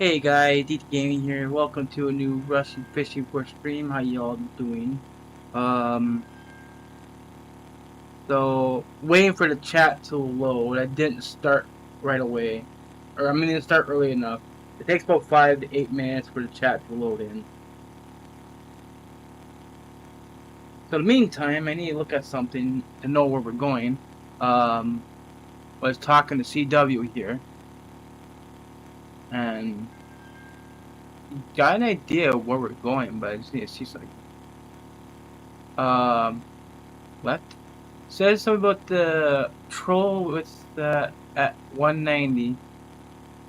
Hey guys, DT Gaming here. Welcome to a new Russian fishing for stream. How y'all doing? Um, so waiting for the chat to load. I didn't start right away, or I mean, it didn't start early enough. It takes about 5 to 8 minutes for the chat to load in. So in the meantime, I need to look at something to know where we're going. I was talking to CW here, and got an idea of where we're going, but I just need to see something. What? Says something about the troll with the at 190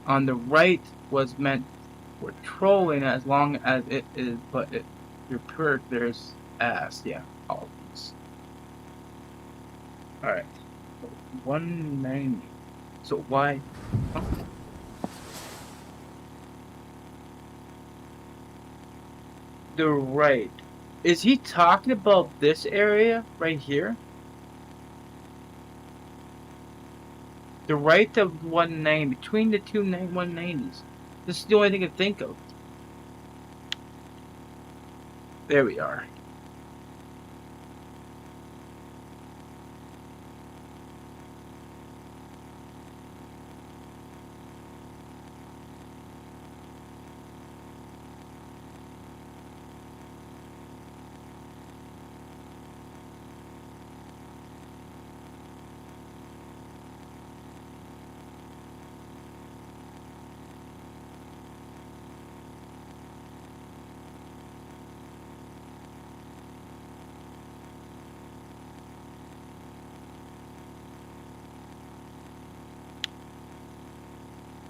on the right was meant for trolling as long as it is, but it repaired there's ass. Yeah, all of these. All right, 190. So why? Huh? The right. Is he talking about this area right here? The right of 190, between the two 190s. This is the only thing I can think of. There we are.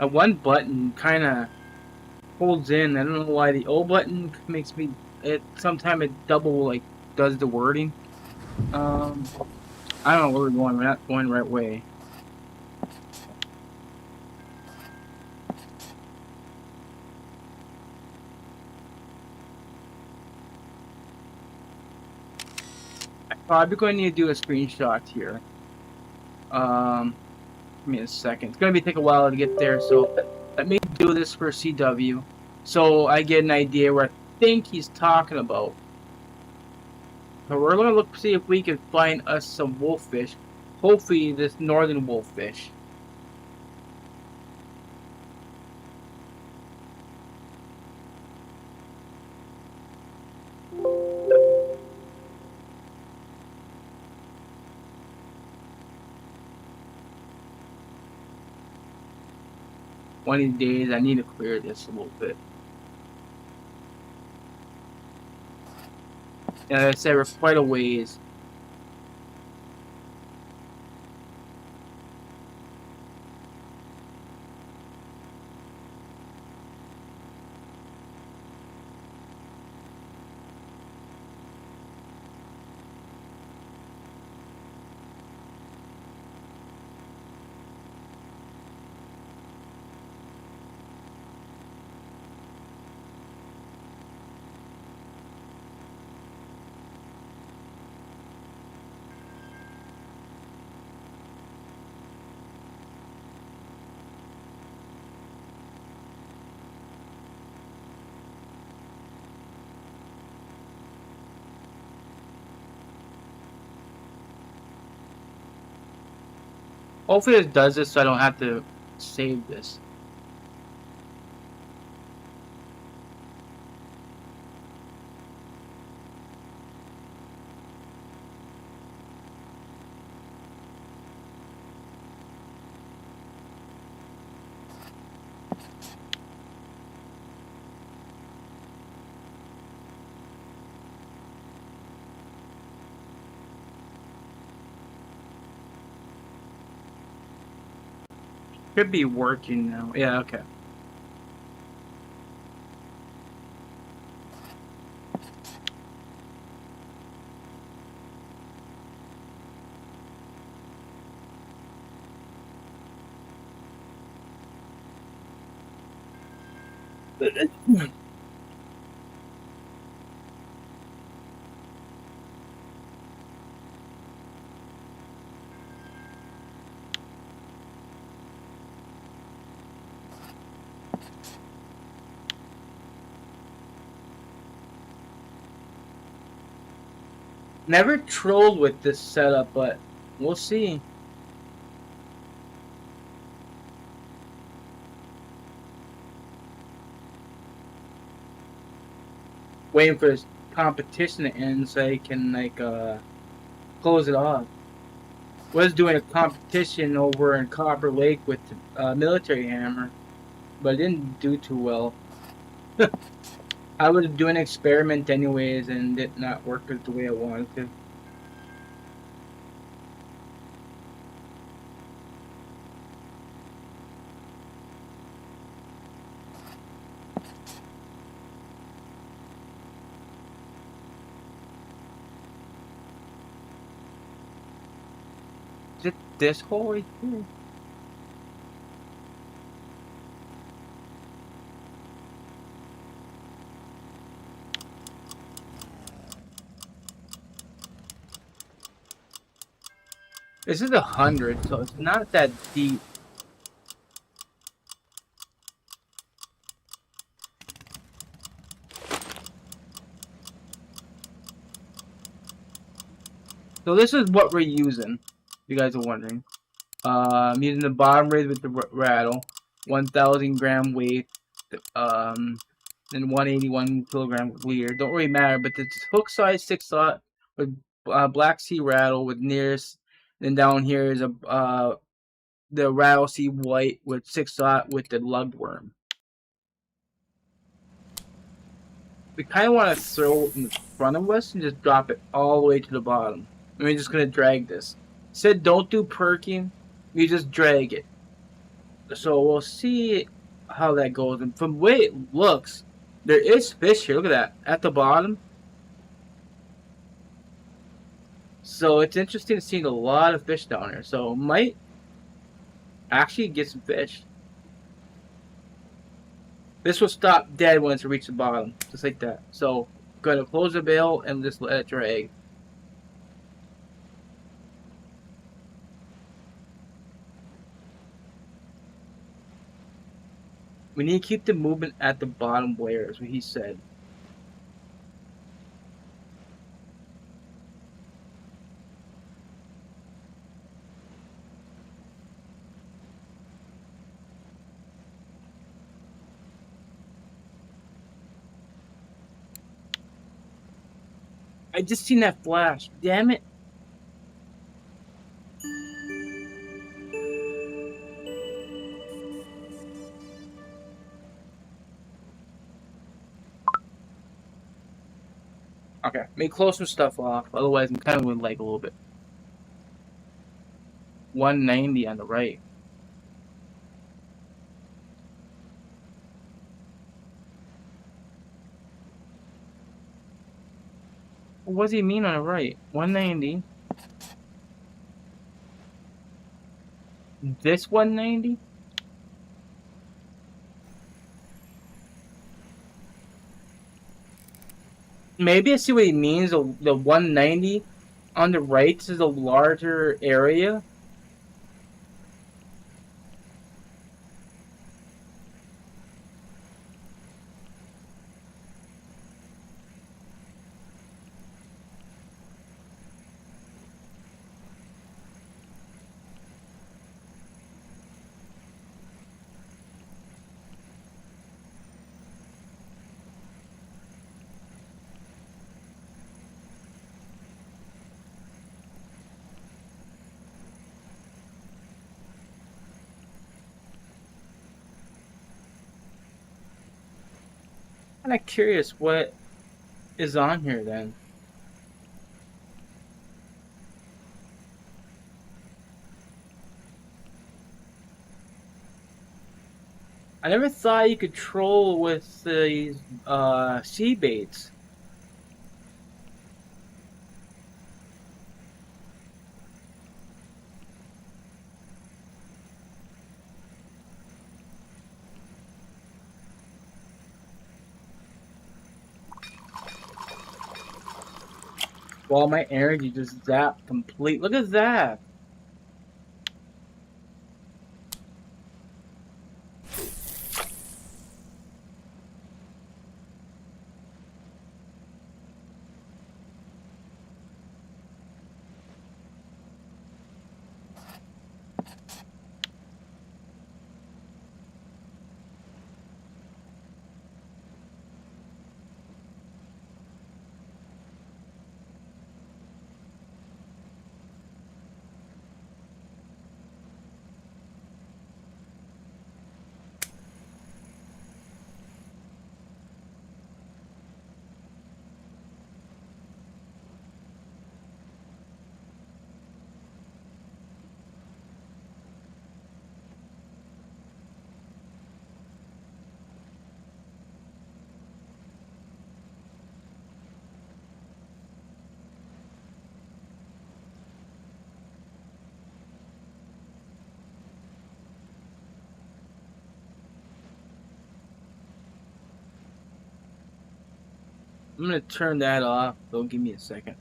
One button kind of holds in. I don't know why the O button makes me. It sometimes it double like does the wording. I don't know where we're going. We're not going the right way. I'm probably going to need to do a screenshot here. Give me a second. It's gonna take a while to get there, so let me do this for CW, so I get an idea where I think he's talking about. So we're gonna look see if we can find us some wolffish. Hopefully, this northern wolffish. One of these days, I need to clear this a little bit. And I said we're quite a ways. Hopefully it does this so I don't have to save this. Should be working now. Yeah, okay. Never trolled with this setup, but we'll see. Waiting for this competition to end so I can like close it off. Was doing a competition over in Copper Lake with Military Hammer, but it didn't do too well. I was doing an experiment anyways, and it did not work the way I wanted to. Is it this hole right here? This is 100, so it's not that deep. So this is what we're using, if you guys are wondering. I'm using the bottom rib with the rattle, 1,000 gram weight, and 181 kilogram leader. Don't really matter, but the hook size 6/0 with Black Sea rattle with nearest. Then down here is the rattle sea white with 6/0 with the lugworm. We kind of want to throw it in front of us and just drop it all the way to the bottom. And we're just gonna drag this. Said don't do perking. We just drag it. So we'll see how that goes. And from the way it looks, there is fish here. Look at that at the bottom. So it's interesting to see a lot of fish down here. So might actually get some fish. This will stop dead once it reaches the bottom, just like that. So gonna close the bail and just let it drag. We need to keep the movement at the bottom layer, is what he said. I just seen that flash. Damn it. Okay, may close some stuff off. Otherwise, I'm kind of going to lag a little bit. 190 on the right. What does he mean on the right? 190. This 190? Maybe I see what he means. The 190 on the right is a larger area. Kind of curious what is on here then. I never thought you could troll with these sea baits. While my energy just zapped complete. Look at that. I'm gonna turn that off. So give me a second.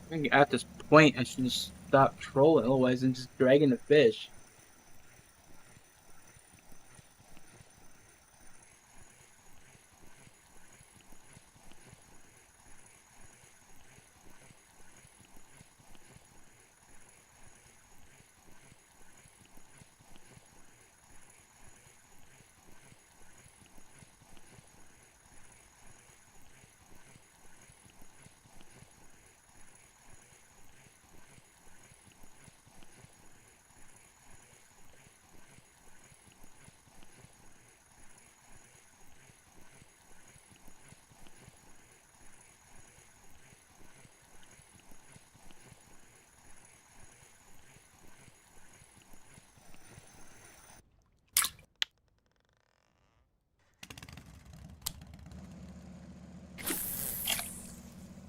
I think at this point, I should just stop trolling. Otherwise, I'm just dragging the fish.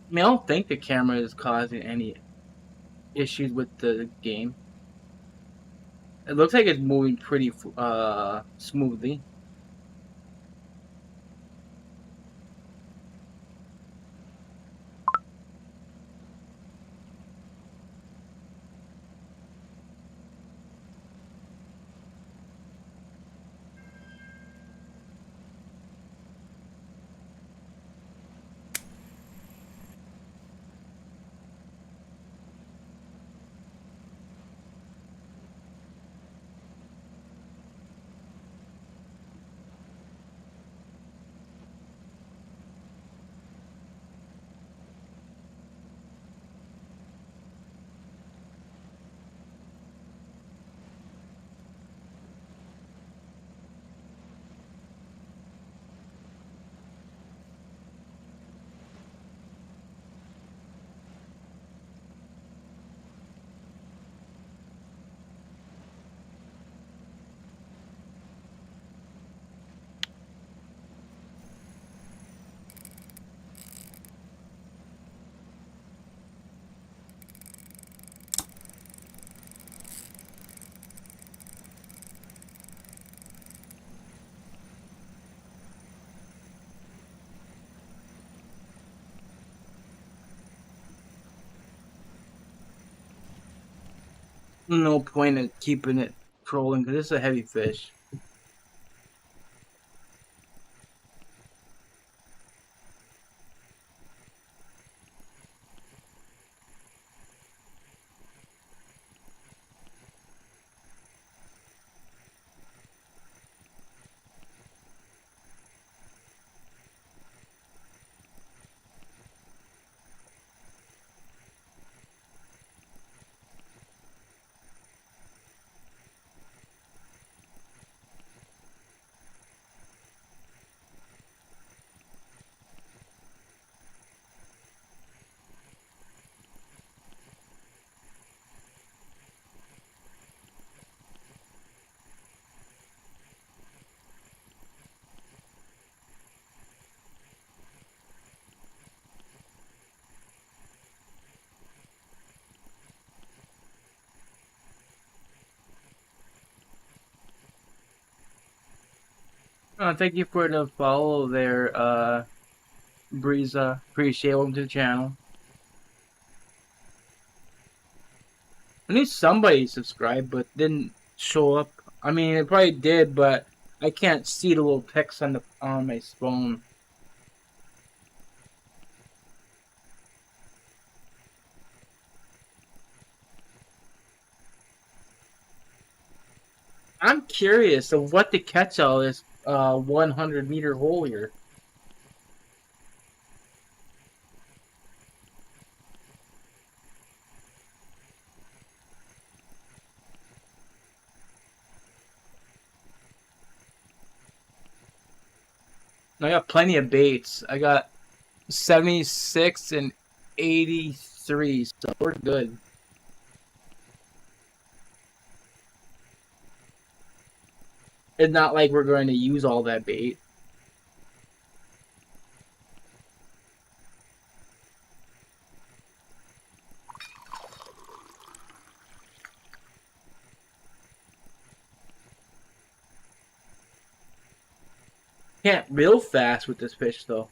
I mean, I don't think the camera is causing any issues with the game. It looks like it's moving pretty smoothly. No point in keeping it trolling because it's a heavy fish. Thank you for the follow there, Breeza. Appreciate it. Welcome to the channel. I knew somebody subscribed, but didn't show up. I mean, it probably did, but I can't see the little text on my phone. I'm curious of what to catch all this 100-meter hole here. I got plenty of baits. I got 76 and 83, so we're good. It's not like we're going to use all that bait. Can't real fast with this fish though.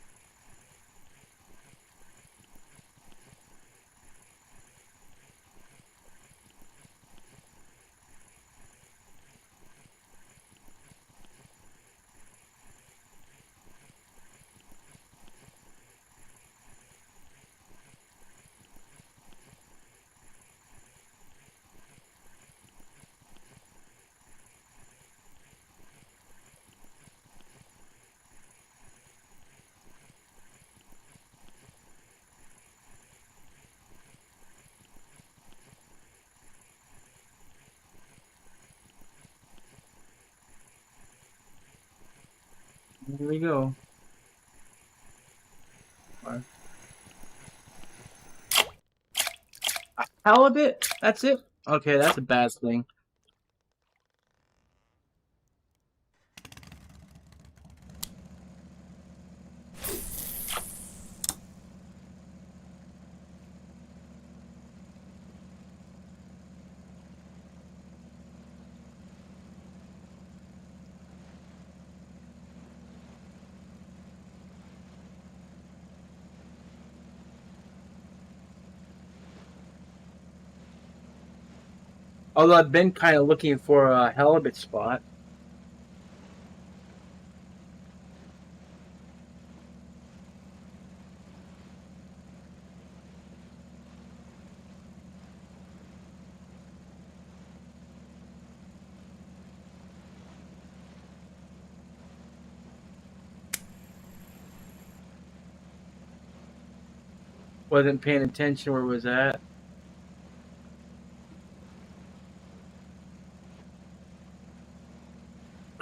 Here we go. A halibut? That's it? Okay, that's a bad thing. Although I've been kind of looking for a halibut spot. Wasn't paying attention where it was at.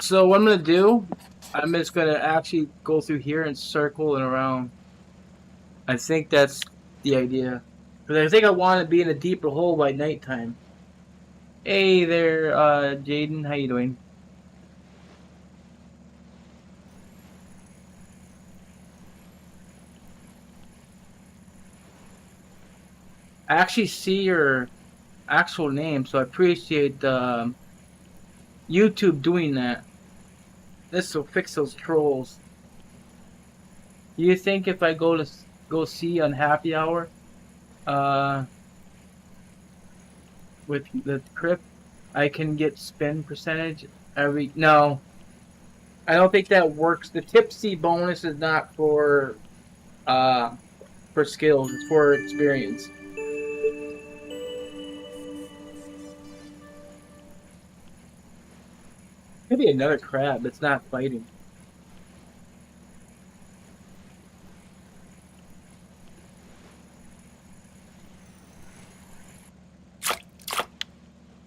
So what I'm going to do, I'm just going to actually go through here and circle and around. I think that's the idea. Because I think I want to be in a deeper hole by nighttime. Hey there, Jaden. How you doing? I actually see your actual name, so I appreciate YouTube doing that. This will fix those trolls. You think if I go see on happy hour, uh, with the crypt, I can get spin percentage every? No, I don't think that works. The tipsy bonus is not for skills. It's for experience. Maybe another crab that's not fighting.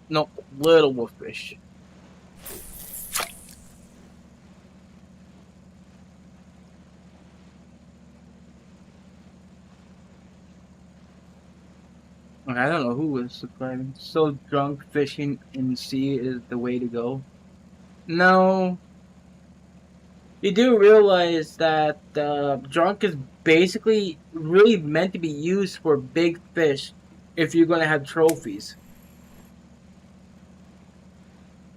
No, little wolffish. I don't know who was surprising. So drunk fishing in the sea is the way to go. No, you do realize that drunk is basically really meant to be used for big fish if you're going to have trophies.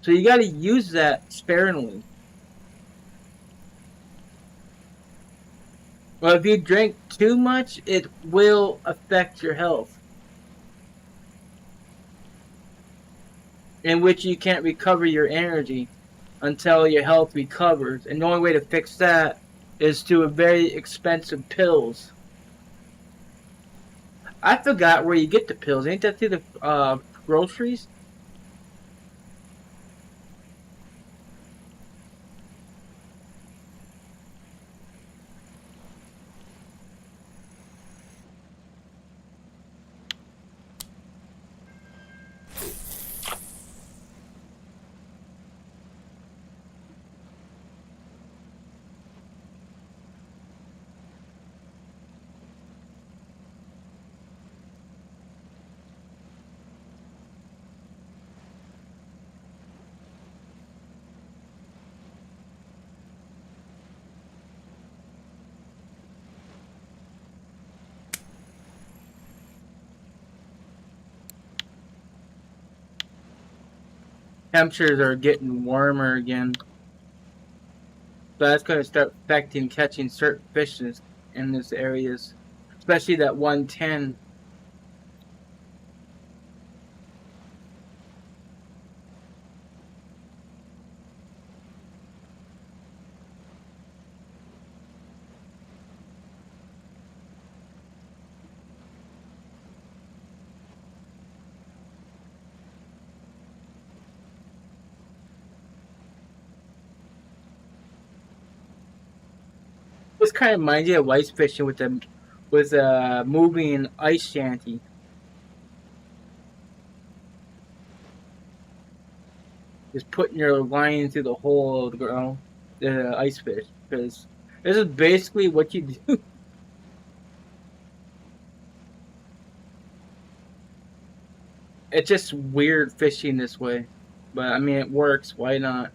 So you got to use that sparingly. Well, if you drink too much, it will affect your health, in which you can't recover your energy until your health recovers. And the only way to fix that is through very expensive pills. I forgot where you get the pills. Ain't that through the groceries? temperatures are getting warmer again. So that's going to start affecting catching certain fish in this areas, especially that 110. This kind of reminds you of ice fishing with a moving ice shanty. Just putting your line through the hole of the ground, the ice fish, because this is basically what you do. It's just weird fishing this way, but I mean it works. Why not?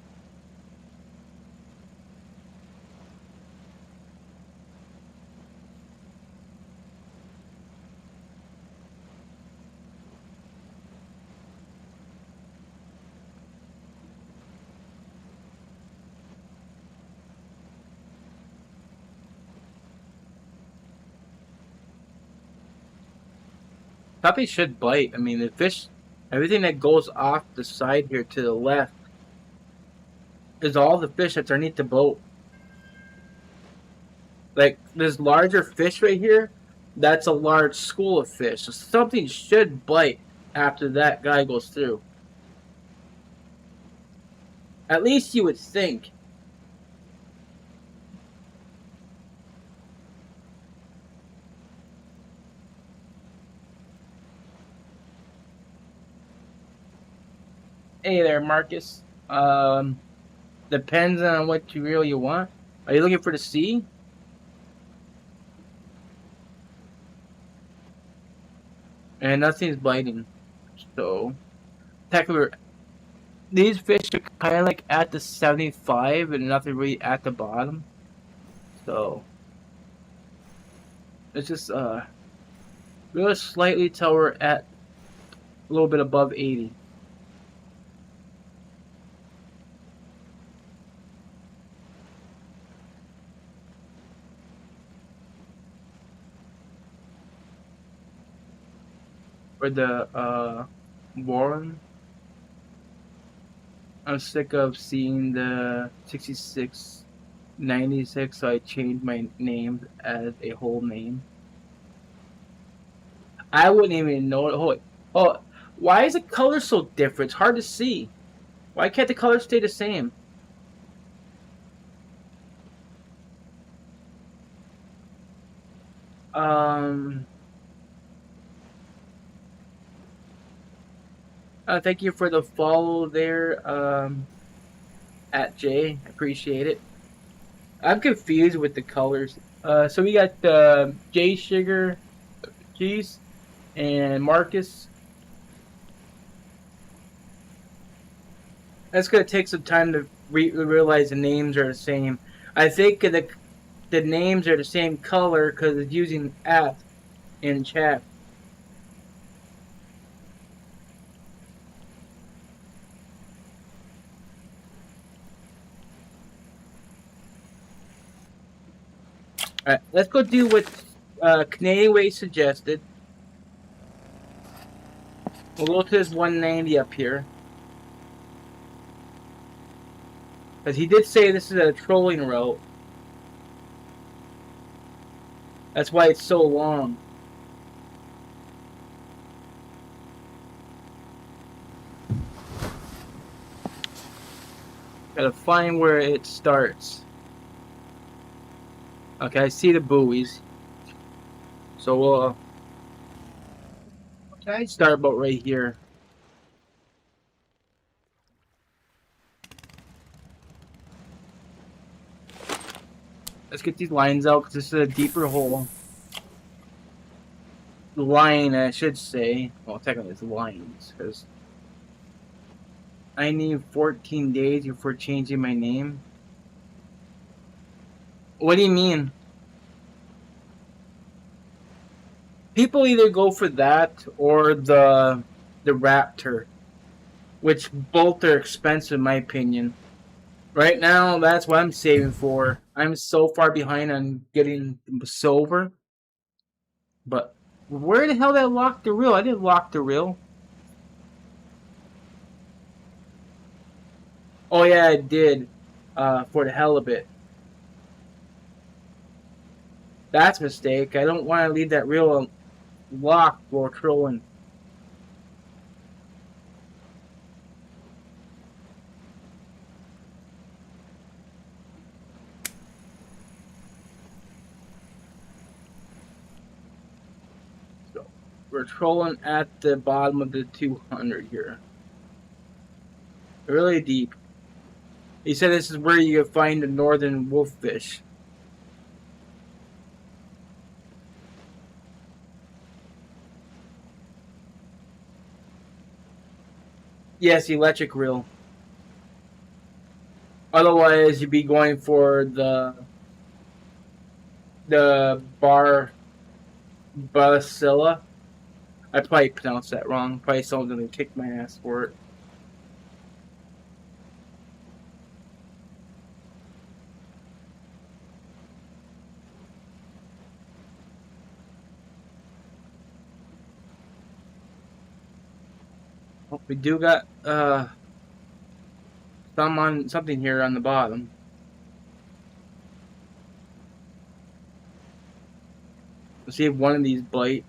Probably should bite. I mean the fish, everything that goes off the side here to the left is all the fish that's underneath the boat. Like this larger fish right here, that's a large school of fish. So something should bite after that guy goes through. At least you would think. Hey there, Marcus. Depends on what you really want. Are you looking for the sea? And nothing's biting. So, technically, these fish are kind of like at the 75 and nothing really at the bottom. So, it's just really slightly till we're at a little bit above 80. For the Warren, I'm sick of seeing the 66, 96, so I changed my name as a whole name. I wouldn't even know it. Oh, why is the color so different? It's hard to see. Why can't the colors stay the same? Um, thank you for the follow there, at Jay. I appreciate it. I'm confused with the colors. So we got Jay Sugar Cheese and Marcus. That's gonna take some time to realize the names are the same. I think the names are the same color because it's using at in chat. Alright, let's go do what Canadian Way suggested. We'll go to this 190 up here. Because he did say this is a trolling route. That's why it's so long. Gotta find where it starts. Okay, I see the buoys. So we'll start about right here. Let's get these lines out because this is a deeper hole. The line, I should say. Well, technically it's lines because I need 14 days before changing my name. What do you mean? People either go for that or the Raptor, which both are expensive in my opinion. Right now, that's what I'm saving for. I'm so far behind on getting silver. But where the hell did I lock the reel? I didn't lock the reel. Oh yeah, I did. For the hell of it. That's a mistake. I don't want to leave that reel locked while trolling. So we're trolling at the bottom of the 200 here. Really deep. He said this is where you can find the northern wolffish. Yes, electric reel. Otherwise, you'd be going for the Bacilla. I probably pronounced that wrong. Probably someone's gonna kick my ass for it. Oh, we do got something here on the bottom. Let's see if one of these bite.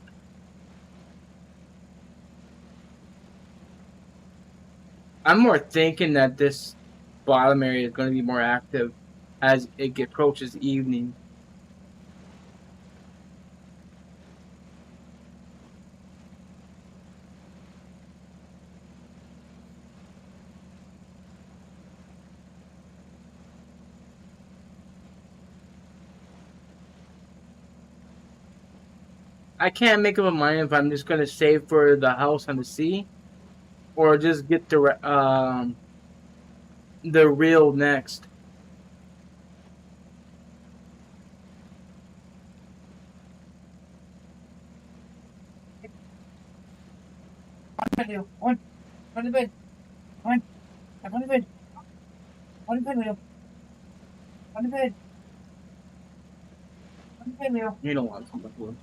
I'm more thinking that this bottom area is going to be more active as it approaches evening. I can't make up my mind if I'm just going to save for the house on the sea or just get the reel next. On the bed. On the bed. On the bed, Leo. On the bed. On the bed, Leo. You don't want something blue.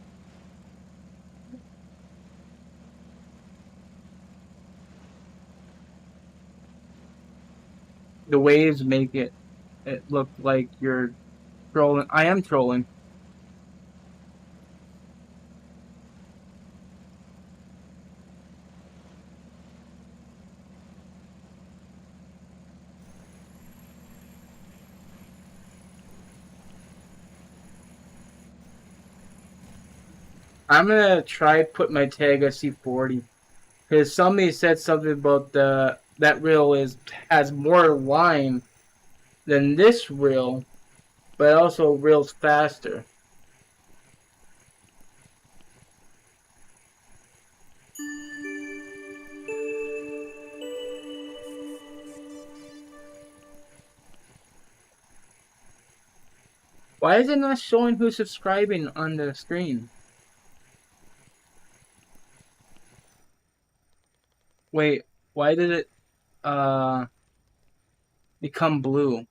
The waves make it look like you're trolling. I am trolling. I'm gonna try put my tag at C40 because somebody said something about that reel has more line than this reel, but it also reels faster. Why is it not showing who's subscribing on the screen? Wait, why did it become blue?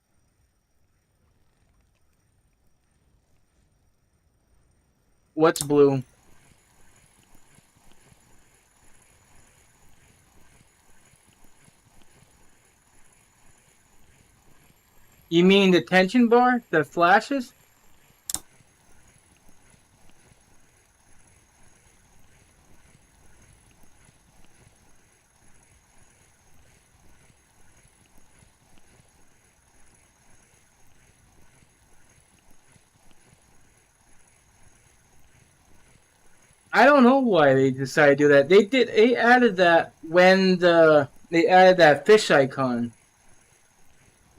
What's blue? You mean the tension bar that flashes? I don't know why they decided to do that. They added that when they added that fish icon.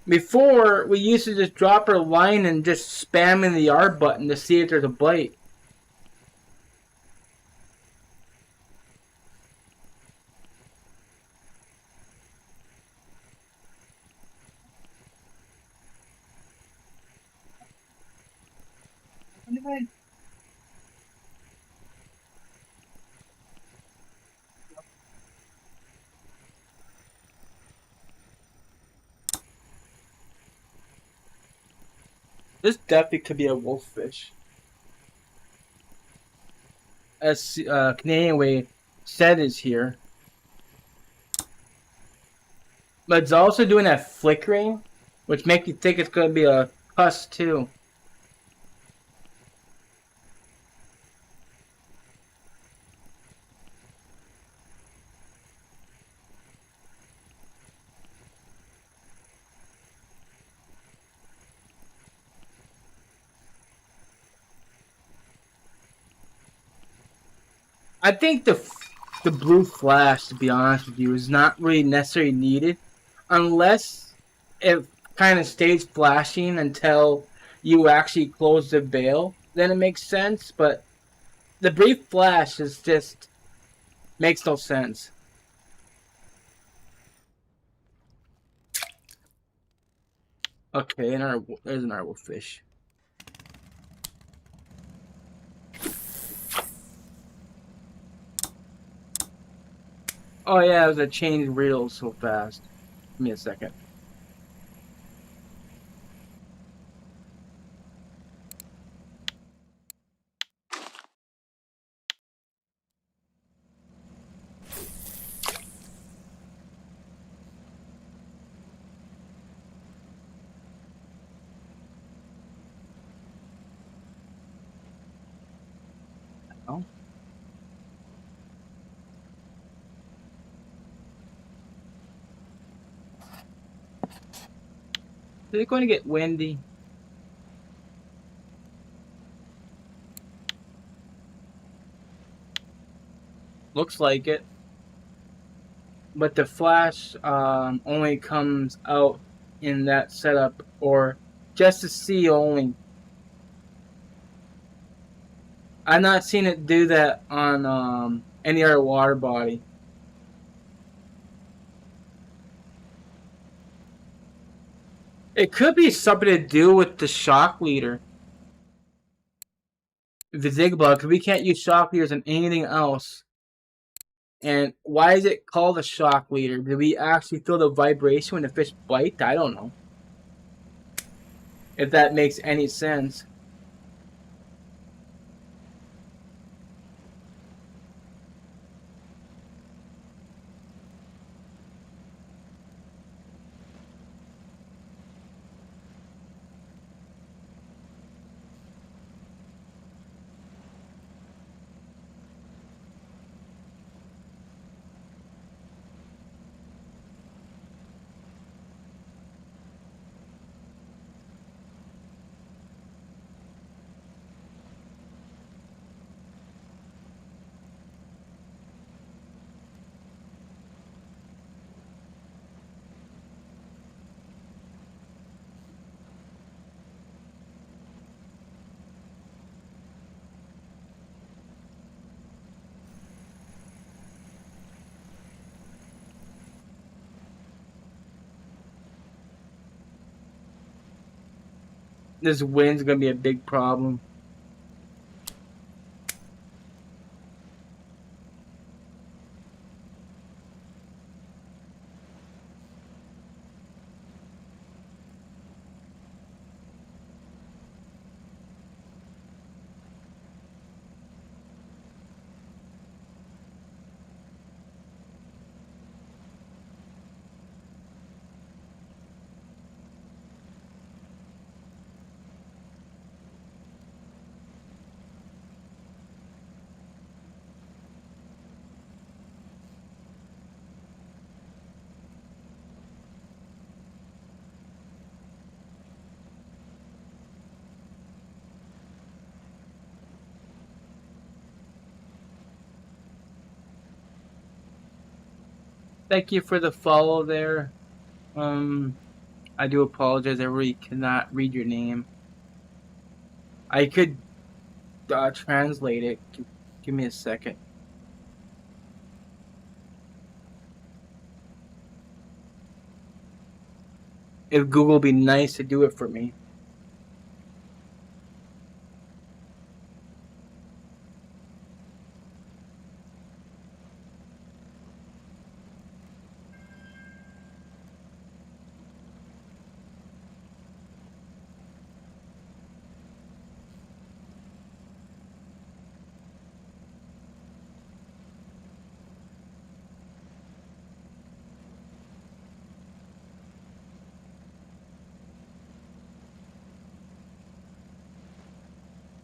Before, we used to just drop our line and just spamming the R button to see if there's a bite. On the bed. This definitely could be a wolffish. As Canadian Way said is here. But it's also doing that flickering, which makes you think it's going to be a cuss too. I think the blue flash, to be honest with you, is not really necessarily needed unless it kind of stays flashing until you actually close the veil. Then it makes sense. But the brief flash is just makes no sense. Okay, there's an narwhal fish. Oh yeah, it was a change reels so fast. Give me a second. Oh. Is it going to get windy? Looks like it. But the flash only comes out in that setup or just to see only. I've not seen it do that on any other water body. It could be something to do with the shock leader. The Zigbug, because we can't use shock leaders on anything else. And why is it called a shock leader? Do we actually feel the vibration when the fish bite? I don't know. If that makes any sense. This wind's going to be a big problem. Thank you for the follow there. I do apologize. I really cannot read your name. I could translate it. Give me a second. If Google would be nice to do it for me.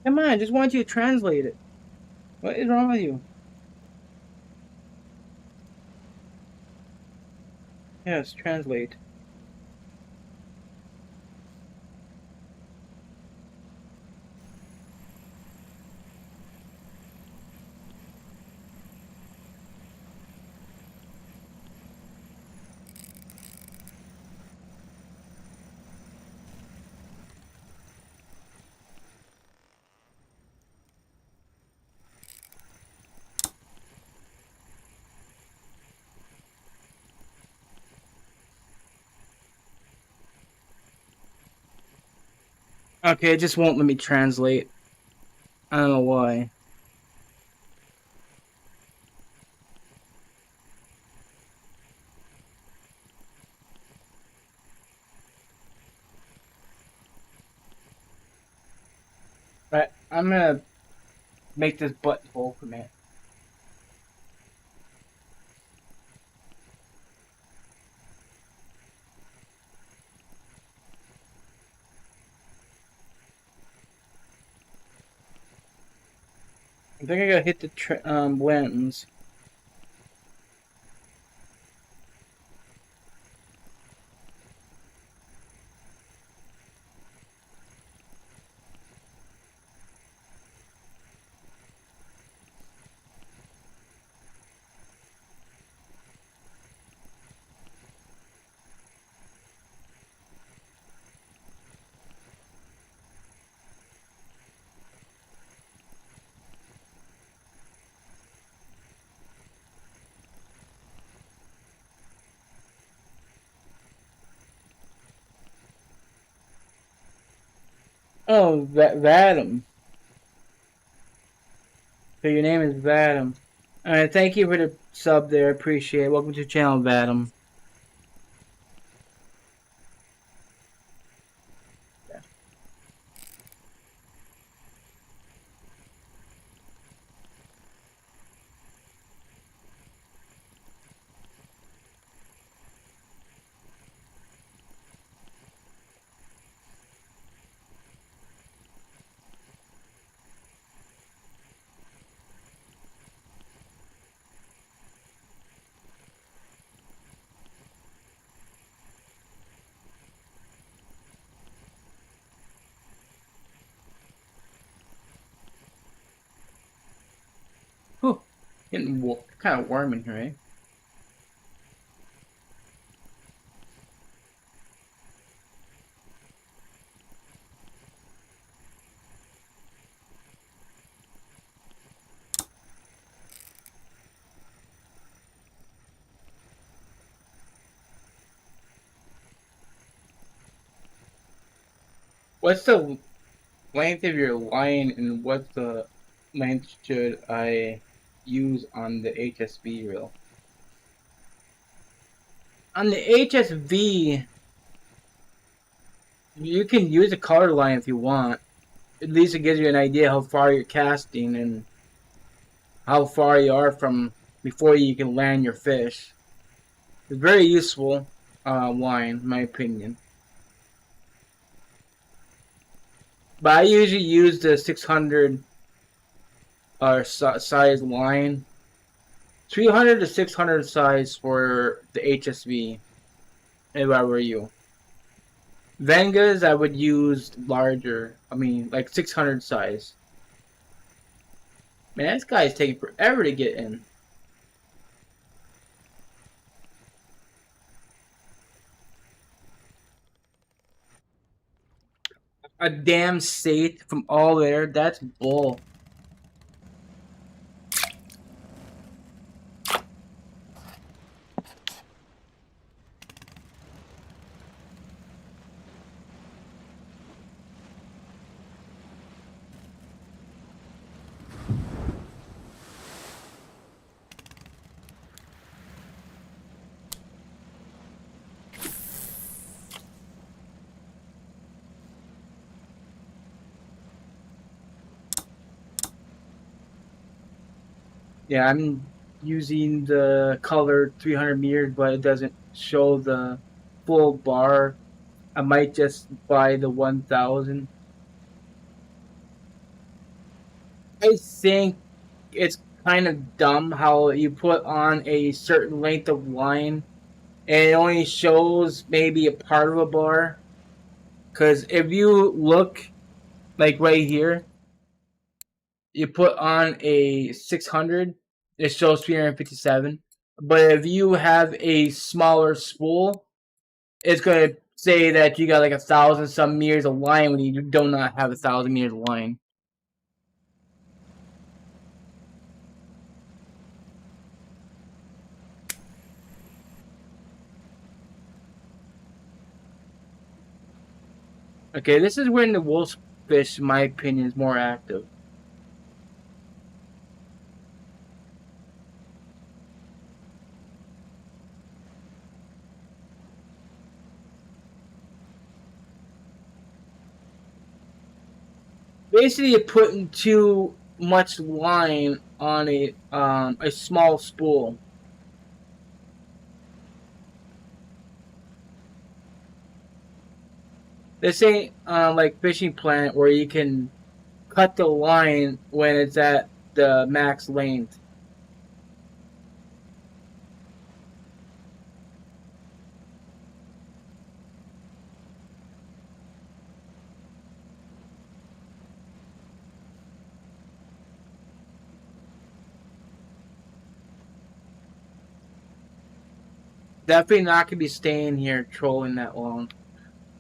Come on, I just want you to translate it. What is wrong with you? Yes, translate. Okay, it just won't let me translate. I don't know why. But I'm gonna make this button full for me. I think I gotta hit the lens. Oh, Vadim. So your name is Vadim. Alright, thank you for the sub there. Appreciate it. Welcome to the channel, Vadim. Whew. Getting kind of warm in here, eh? What's the length of your line, and what the length should I use on the HSV reel? On the HSV, you can use a color line if you want. At least it gives you an idea how far you're casting and how far you are from before you can land your fish. It's very useful line, in my opinion. But I usually use the 600 size line. 300 to 600 size for the HSV, if I were you. Vengas, I would use larger. I mean, like 600 size. Man, this guy's taking forever to get in. A damn state from all there. That's bull. Yeah, I'm using the colored 300 meters, but it doesn't show the full bar. I might just buy the 1000. I think it's kind of dumb how you put on a certain length of line and it only shows maybe a part of a bar. Because if you look like right here, you put on a 600, it shows 357. But if you have a smaller spool, it's going to say that you got like 1,000 some meters of line when you do not have 1,000 meters of line. Okay, this is when the wolffish, in my opinion, is more active. Basically, you're putting too much line on a small spool. This ain't like Fishing Planet where you can cut the line when it's at the max length. Definitely not gonna be staying here trolling that long.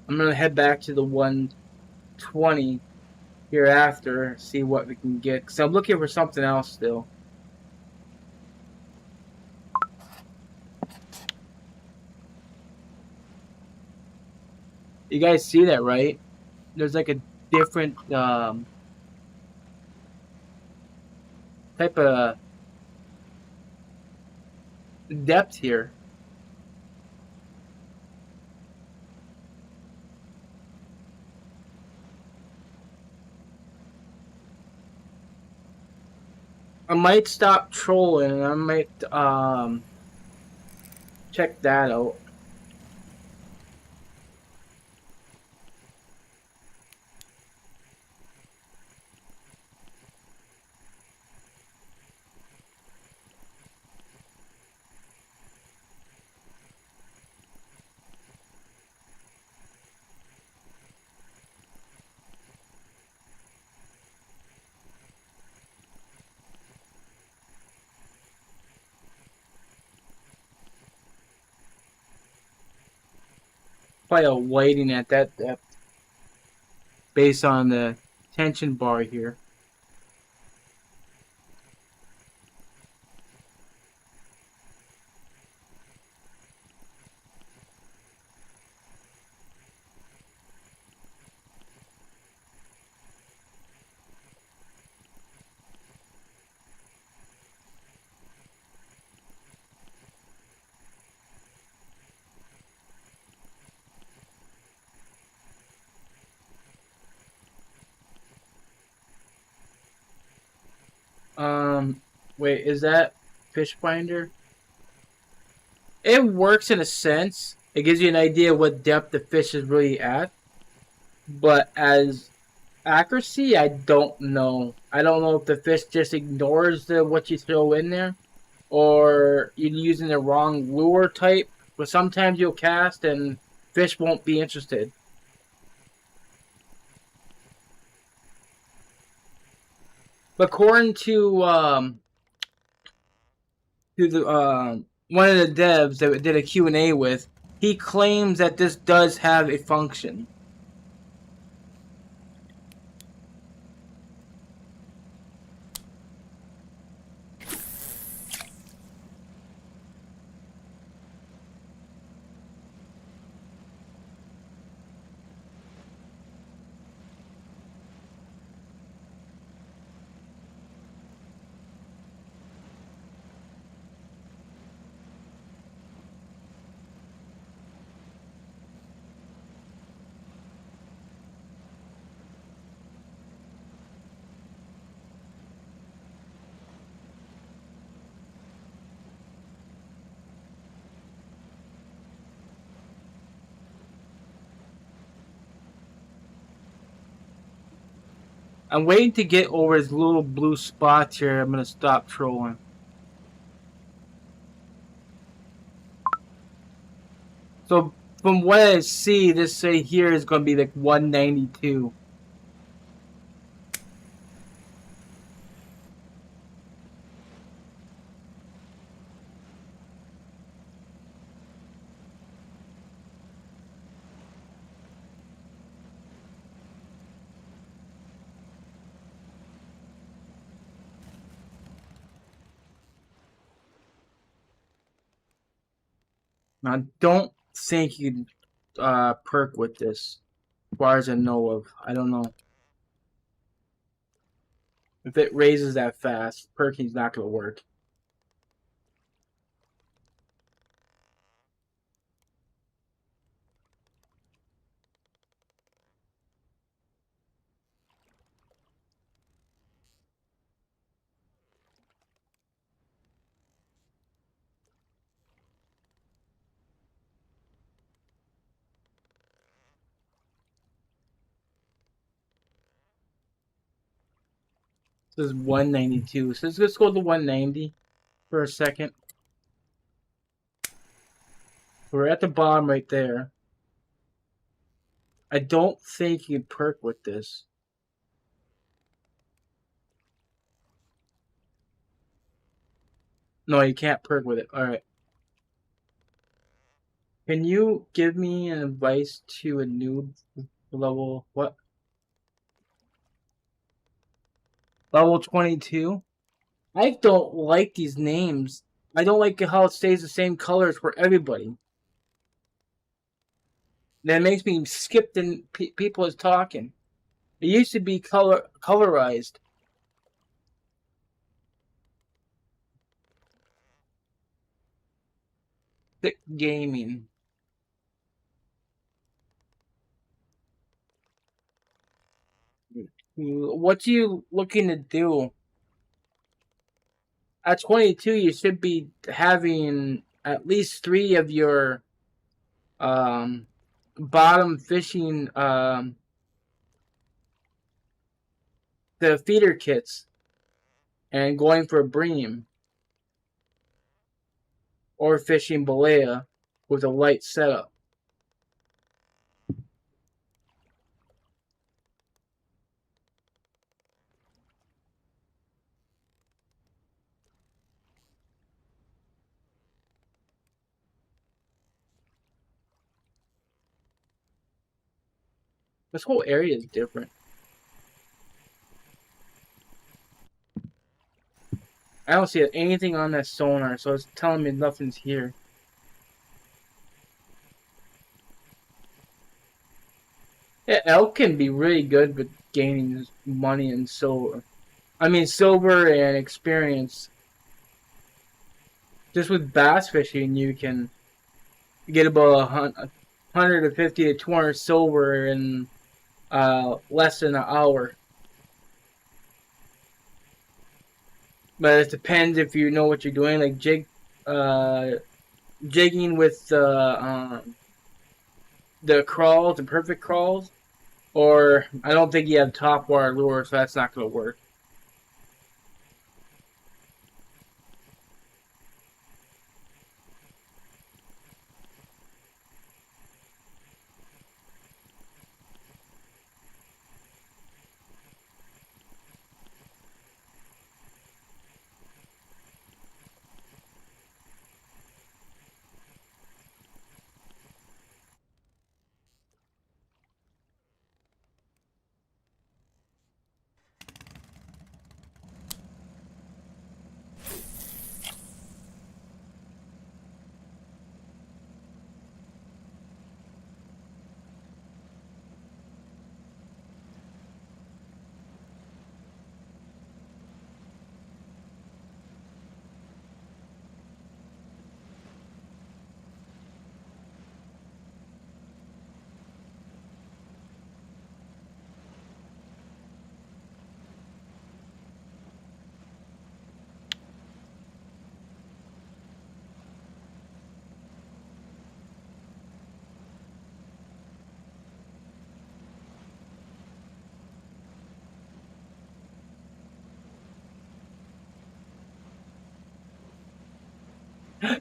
I'm gonna head back to the 120 hereafter, see what we can get. Cause I'm looking for something else still. You guys see that, right? There's like a different type of depth here. I might stop trolling and I might check that out. Probably a whiting at that depth based on the tension bar here. Wait, is that fish finder? It works in a sense. It gives you an idea what depth the fish is really at. But as accuracy, I don't know. I don't know if the fish just ignores what you throw in there, or you're using the wrong lure type. But sometimes you'll cast and fish won't be interested. But according to the one of the devs that did a Q&A with, he claims that this does have a function. I'm waiting to get over his little blue spots here. I'm gonna stop trolling. So from what I see, this say here is gonna be like 192. Now, I don't think you perk with this, as far as I know of. I don't know. If it raises that fast, perking's not gonna work. This is 192. So let's go to 190 for a second. We're at the bottom right there. I don't think you perk with this. No, you can't perk with it. Alright. Can you give me an advice to a noob level, what? Level 22? I don't like these names. I don't like how it stays the same colors for everybody. That makes me skip the people is talking. It used to be colorized. Thick gaming. What are you looking to do? At 22, you should be having at least 3 of your um, bottom fishing the feeder kits and going for a bream or fishing balea with a light setup. This whole area is different. I don't see anything on that sonar, so it's telling me nothing's here. Yeah, elk can be really good with gaining money and silver. I mean, silver and experience. Just with bass fishing, you can get about 150 to 200 silver in less than an hour. But it depends if you know what you're doing, like jigging with the crawls, the perfect crawls. Or I don't think you have top water lure, so that's not going to work.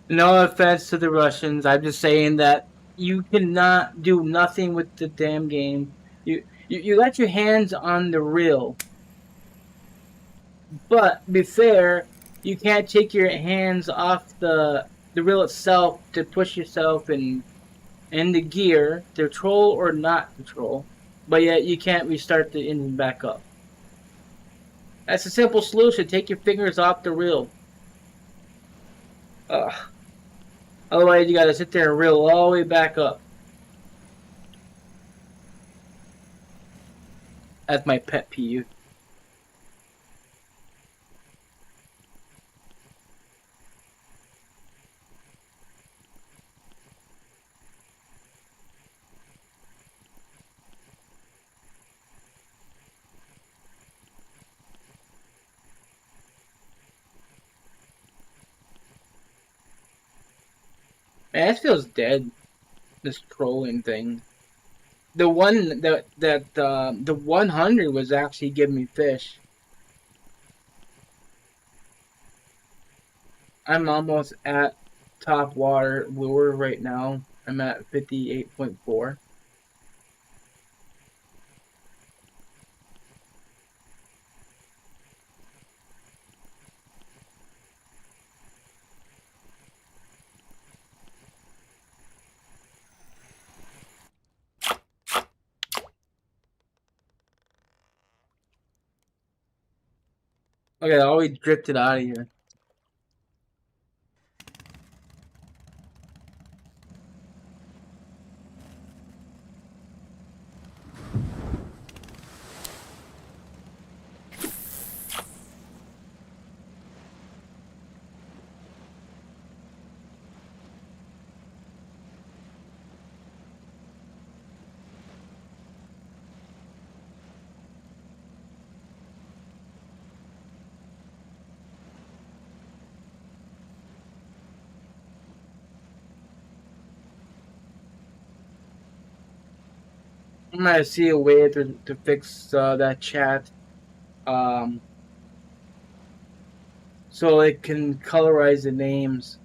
No offense to the Russians. I'm just saying that you cannot do nothing with the damn game. You got your hands on the reel, but be fair, you can't take your hands off the reel itself to push yourself in the gear to troll or not to troll. But yet you can't restart the engine back up. That's a simple solution. Take your fingers off the reel. Ugh. Otherwise, you gotta sit there and reel all the way back up. That's my pet peeve. Man, this feels dead. This trolling thing. The 100 was actually giving me fish. I'm almost at top water lure right now. I'm at 58.4. Okay, I always drifted out of here. I'm gonna see a way to fix that chat, um, so it can colorize the names.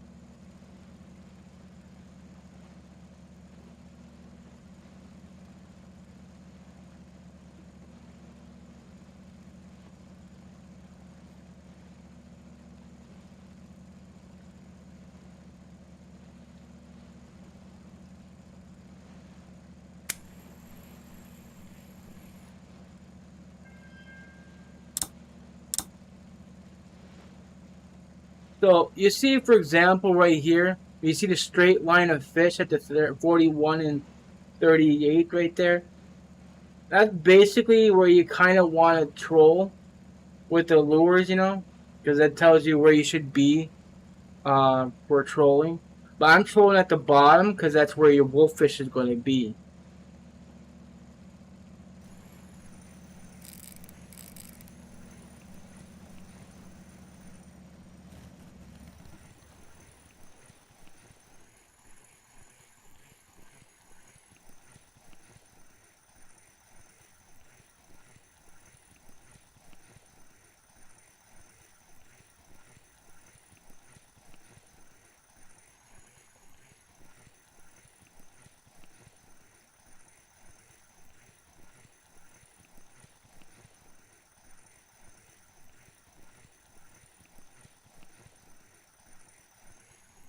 So you see, for example, right here, you see the straight line of fish at the 41 and 38 right there. That's basically where you kind of want to troll with the lures, because that tells you where you should be for trolling. But I'm trolling at the bottom because that's where your wolffish is going to be.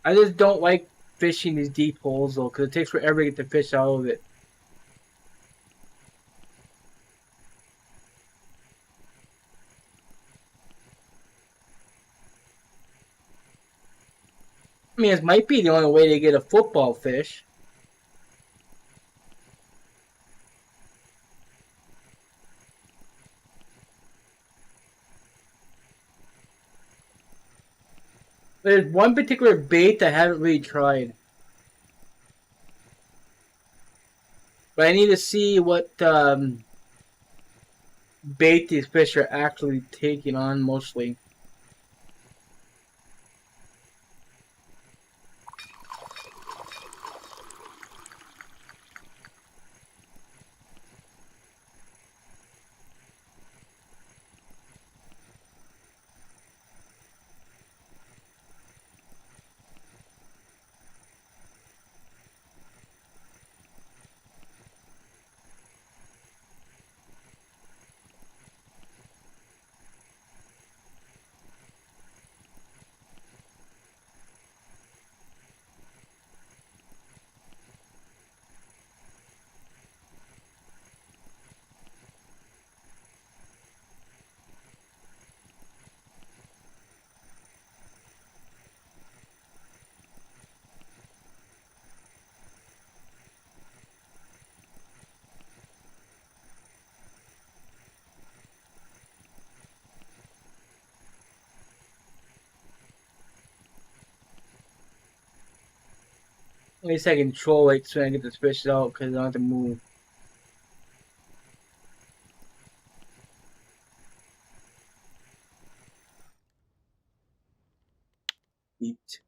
I just don't like fishing these deep holes though, because it takes forever to get the fish out of it. I mean, it might be the only way to get a football fish. There's one particular bait I haven't really tried. But I need to see what bait these fish are actually taking on mostly. At least I can troll it so I get this fish out because I don't have to move. Eat.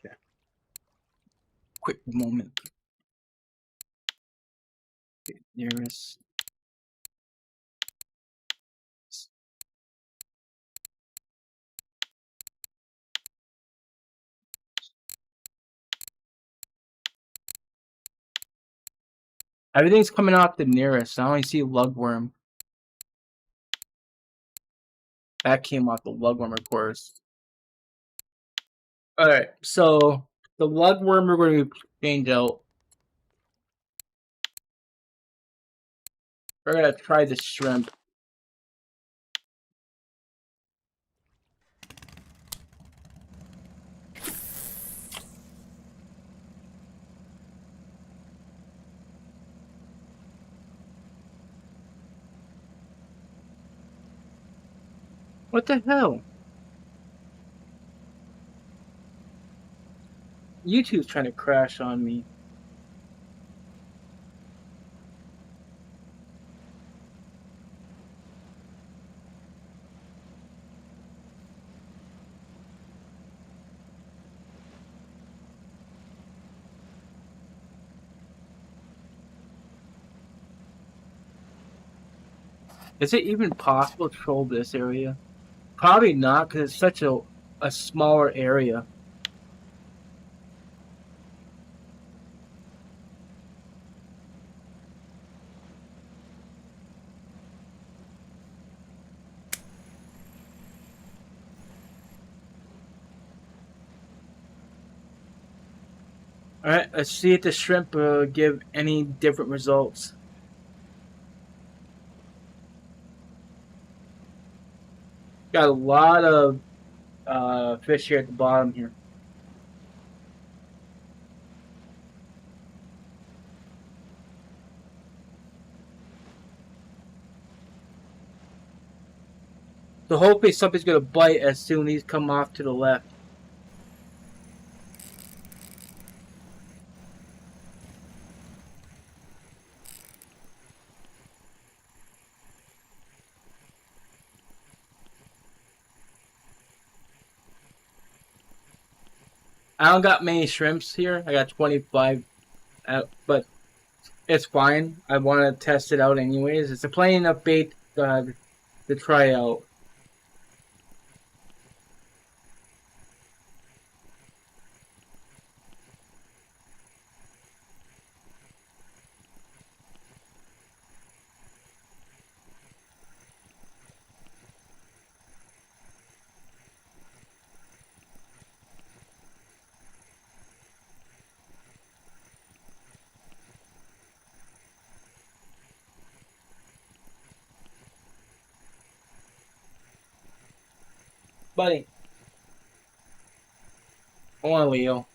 Okay. Quick moment. Okay, nearest. Everything's coming off the nearest. I only see lugworm. That came off the lugworm, of course. Alright, so the lugworm we're going to change out. We're going to try the shrimp. What the hell? YouTube's trying to crash on me. Is it even possible to troll this area? Probably not, because it's such a smaller area. Alright, let's see if the shrimp give any different results. Got a lot of fish here at the bottom here. So hopefully something's gonna bite as soon as these come off to the left. I don't got many shrimps here. I got 25, but it's fine. I want to test it out anyways. It's a plenty enough bait to try out. Buddy, come on, Leo.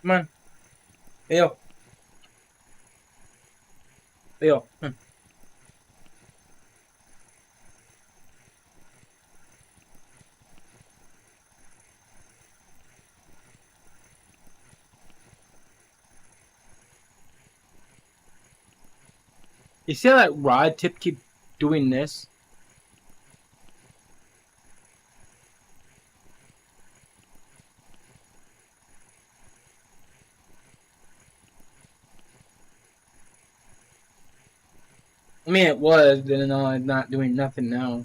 Come on, Leo. Leo. You see how that rod tip keep doing this? I mean, it was, then it's not doing nothing now.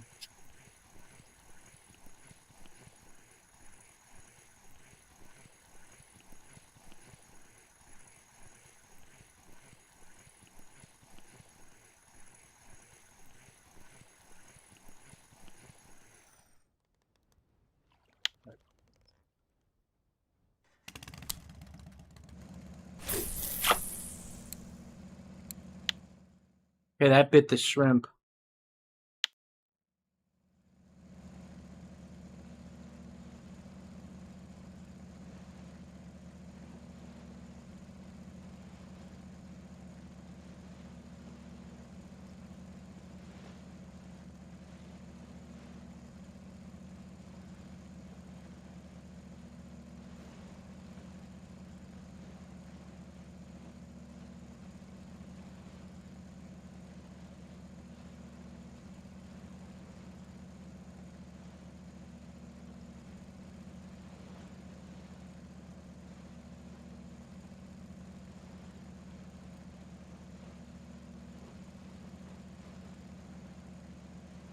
Okay, that bit the shrimp.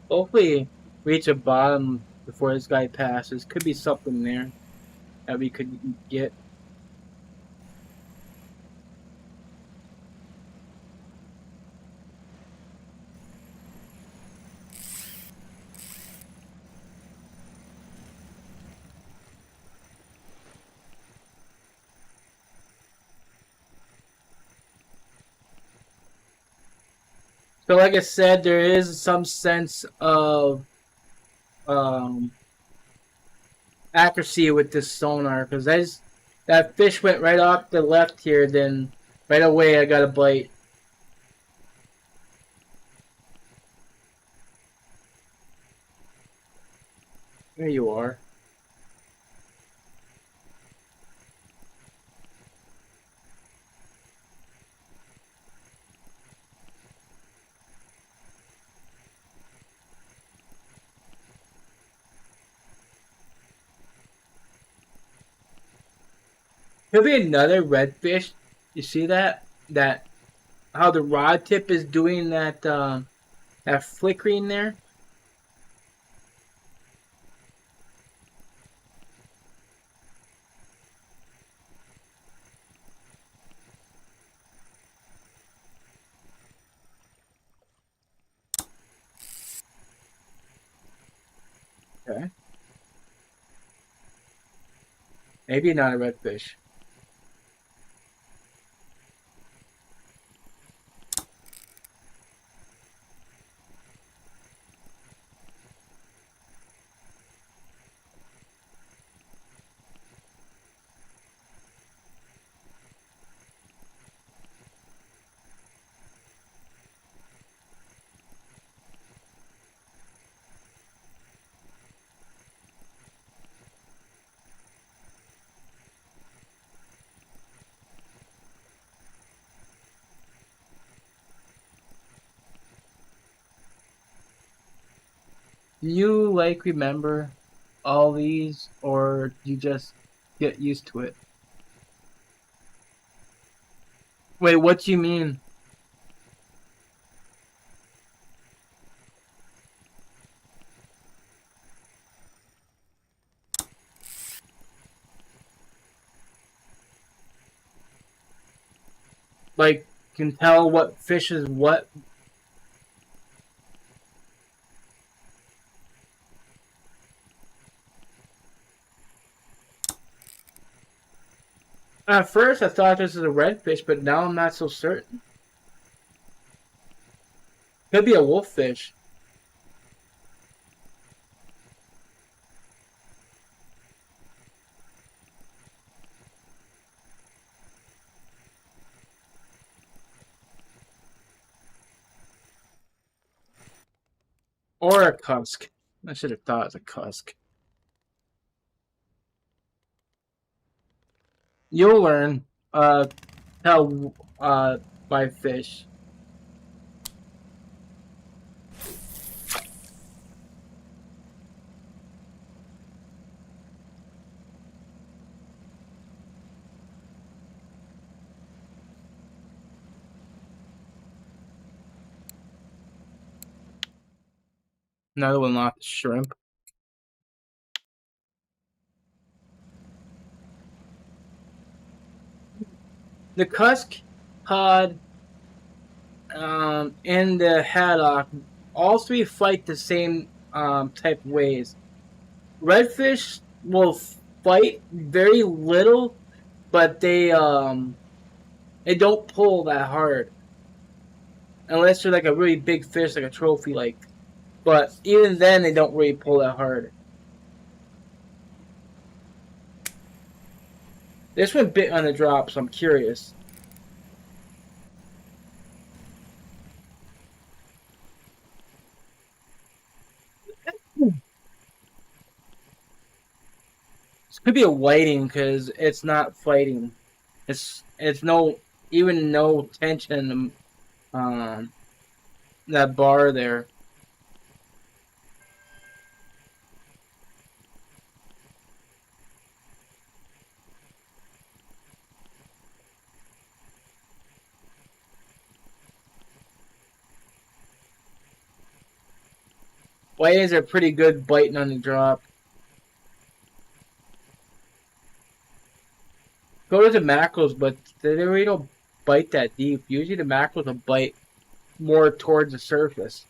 Hopefully reach a bottom before this guy passes. Could be something there that we could get. So like I said, there is some sense of um, accuracy with this sonar because that fish went right off the left here. Then right away I got a bite. There you are. Could be another redfish. You see that? That how the rod tip is doing that flickering there. Okay. Maybe not a redfish. Do you like remember all these, or you just get used to it? Wait, what do you mean? Like, can tell what fish is what? At first, I thought this was a redfish, but now I'm not so certain. Could be a wolffish or a cusk. I should have thought it was a cusk. You'll learn. Tell by fish. Another one off the shrimp. The cusk cod and the haddock all three fight the same type of ways. Redfish will fight very little, but they don't pull that hard unless they're like a really big fish, like a trophy like. But even then, they don't really pull that hard. This one bit on the drop, so I'm curious. This could be a whiting because it's not fighting. It's no even no tension. That bar there. Whitings are pretty good biting on the drop. Go to the macros, but they really don't bite that deep. Usually the macros will bite more towards the surface.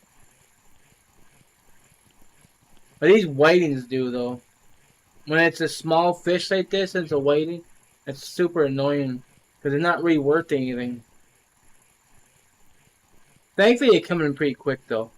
But these whitings do, though. When it's a small fish like this and it's a whiting, it's super annoying. Because they're not really worth anything. Thankfully, they come in pretty quick, though.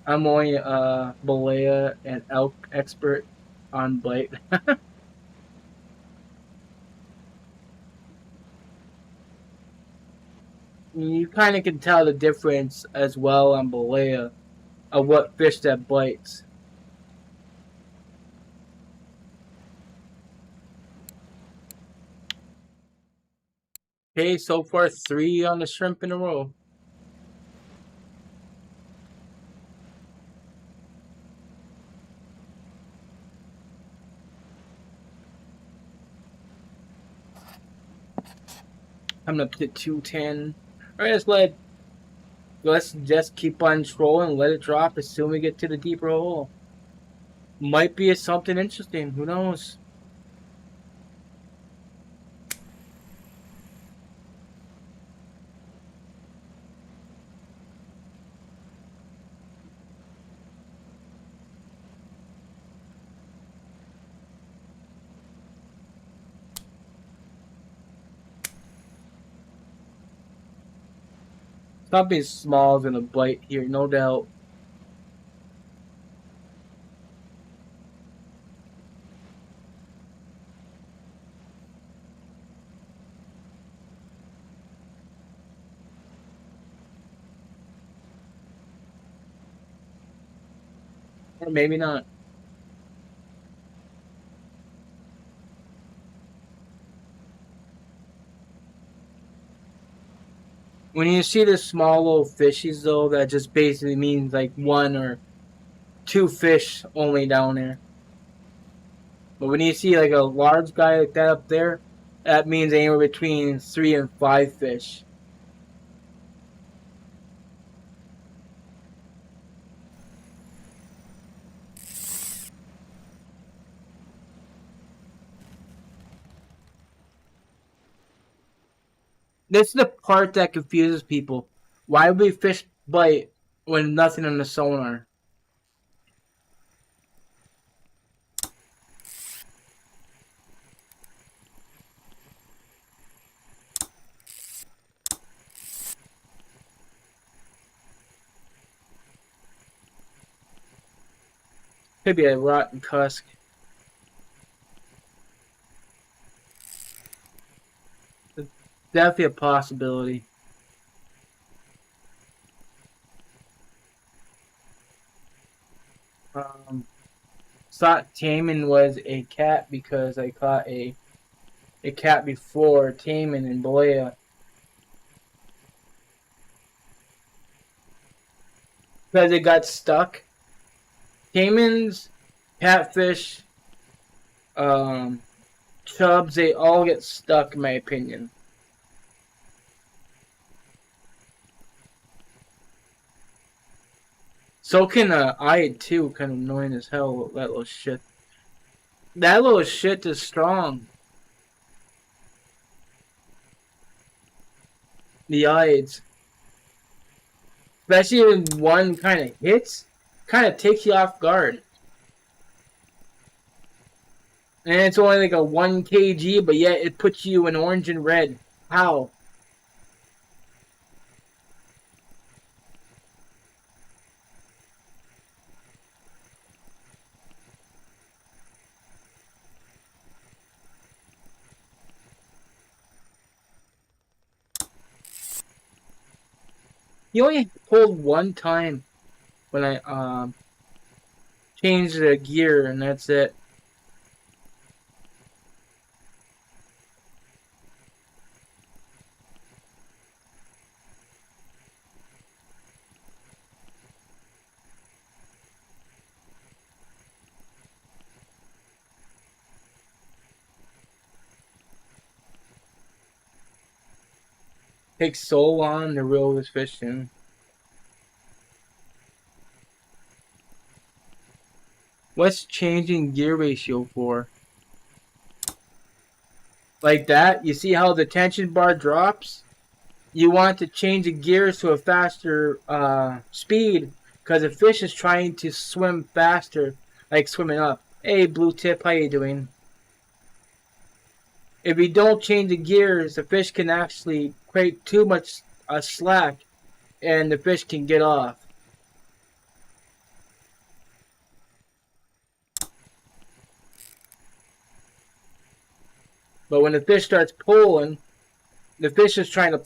I'm only a Balea and elk expert on bite. You kind of can tell the difference as well on Balea of what fish that bites. Okay, so far 3 on the shrimp in a row. Coming up to 210. Alright, let's just keep on trolling and let it drop as soon as we get to the deeper hole. Might be something interesting, who knows? Something small is gonna bite here, no doubt. Or maybe not. When you see the small little fishies, though, that just basically means like 1 or 2 fish only down there. But when you see like a large guy like that up there, that means anywhere between 3 and 5 fish. This is the part that confuses people. Why would fish bite when nothing on the sonar? Could be a rotten cusk. It's definitely a possibility. Thought Taman was a cat because I caught a cat before Taman in Balea. Because it got stuck. Caimans, catfish, chubs, they all get stuck, in my opinion. So can Ide too, kind of annoying as hell, that little shit. That little shit is strong. The Ides. Especially when one kind of hits, kind of takes you off guard. And it's only like a 1 kg, but yet it puts you in orange and red. How? He only pulled 1 time when I changed the gear, and that's it. Takes so long to reel this fish in. What's changing gear ratio for? Like that? You see how the tension bar drops? You want to change the gears to a faster speed because the fish is trying to swim faster, like swimming up. Hey, blue tip, how you doing? If you don't change the gears, the fish can actually create too much slack, and the fish can get off. But when the fish starts pulling, the fish is trying to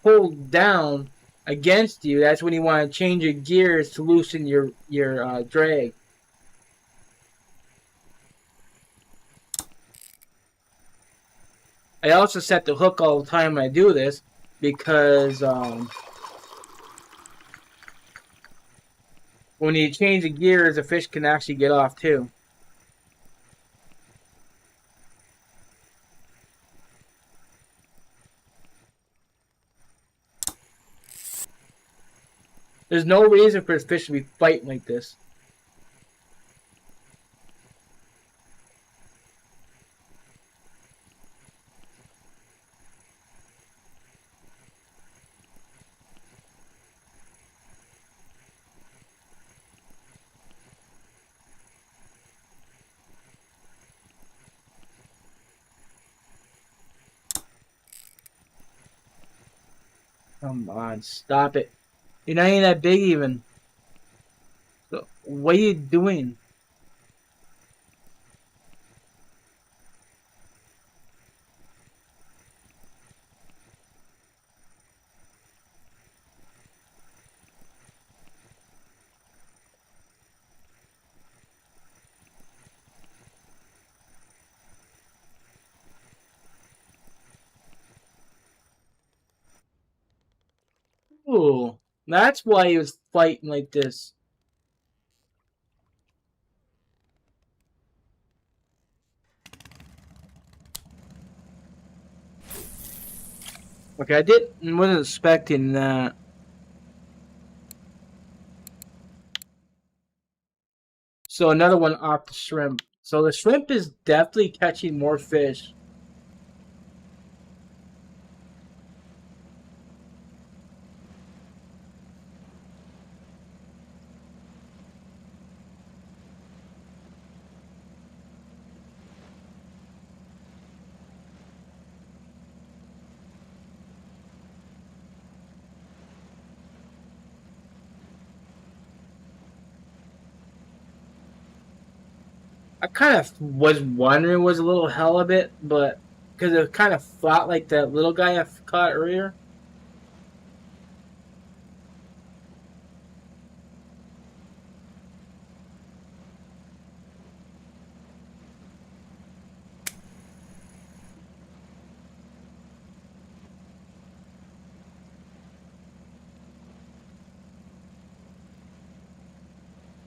pull down against you. That's when you want to change your gears to loosen your drag. I also set the hook all the time when I do this because when you change the gears, the fish can actually get off too. There's no reason for this fish to be fighting like this. Come on, stop it. You're not even that big even. So, what are you doing? Ooh, that's why he was fighting like this. Okay, wasn't expecting that. So another one off the shrimp. So the shrimp is definitely catching more fish. I kind of was wondering was a little halibut, but because it kind of fought like that little guy I caught earlier.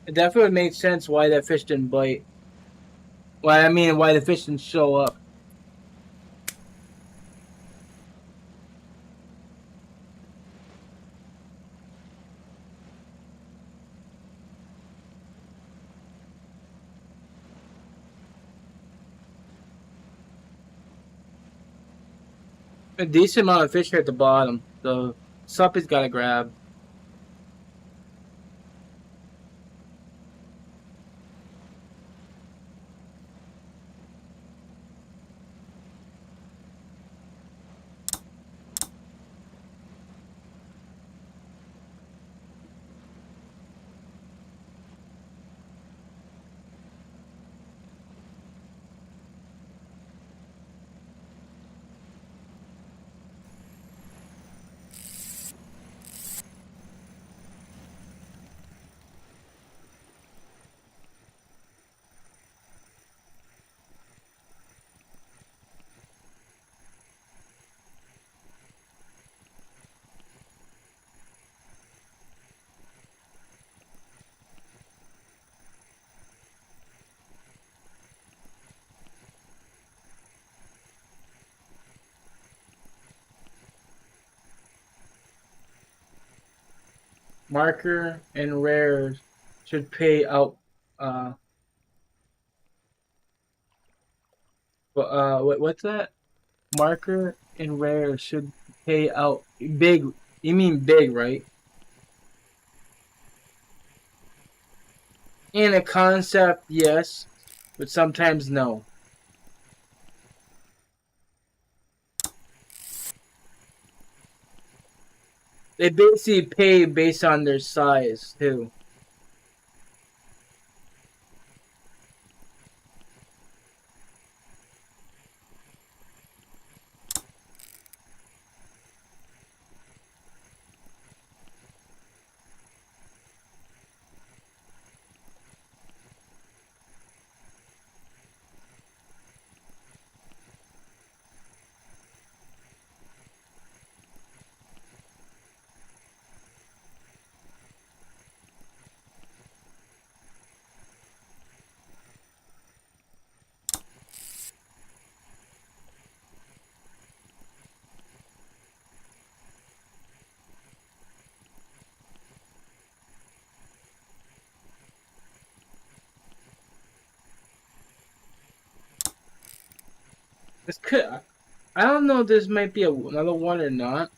It definitely made sense why that fish didn't bite. Why I mean, why the fish didn't show up. A decent amount of fish here at the bottom. So suppy's got to grab. Marker and rares should pay out. What's that? Marker and rare should pay out big. You mean big, right? In a concept, yes, but sometimes no. They basically pay based on their size too. This could. I don't know if this might be another one or not.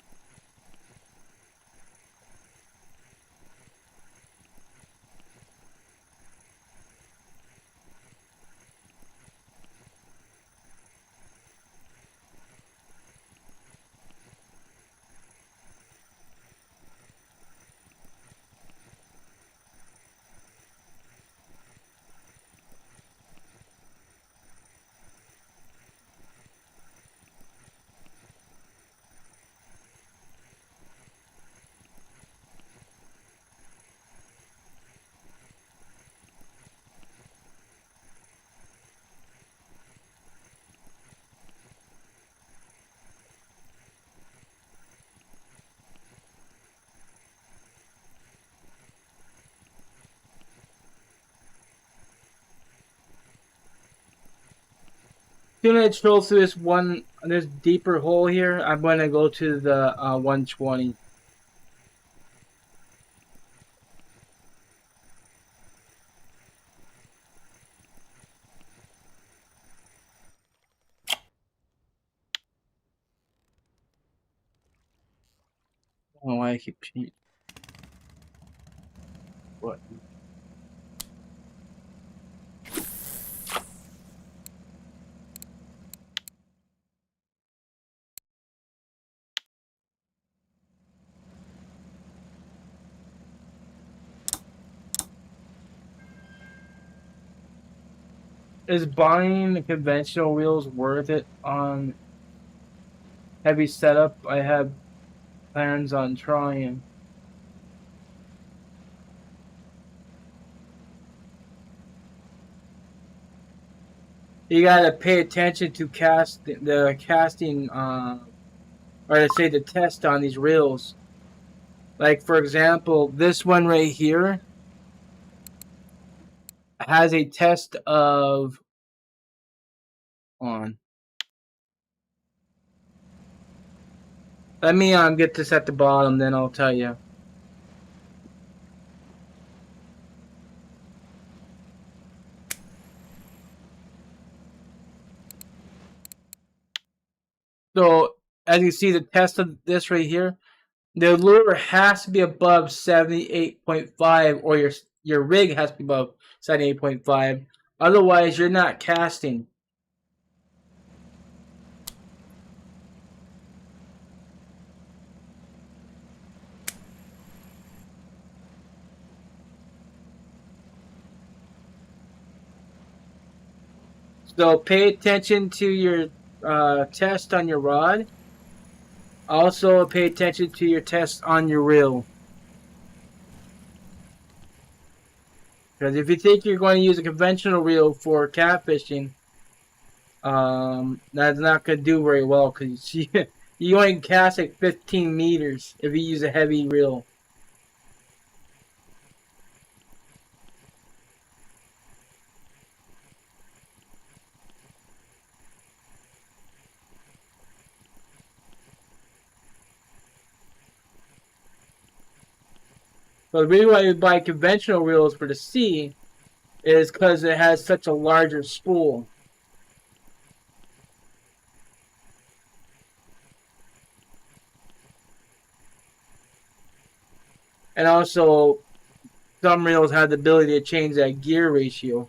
Soon I troll through this deeper hole here. I'm gonna go to the 120. I don't know why I keep cheating. What? Is buying the conventional wheels worth it on heavy setup? I have plans on trying. You gotta pay attention to the casting, or to say the test on these reels. Like for example, this one right here has a test of on. Let me get this at the bottom, then I'll tell you. So as you see, the test of this right here, the lure has to be above 78.5, or your rig has to be above 78.5. Otherwise, you're not casting. So pay attention to your test on your rod. Also, pay attention to your test on your reel. Because if you think you're going to use a conventional reel for catfishing, that's not going to do very well, because you only cast like 15 meters if you use a heavy reel. So the reason why you buy conventional reels for the C is because it has such a larger spool. And also, some reels have the ability to change that gear ratio.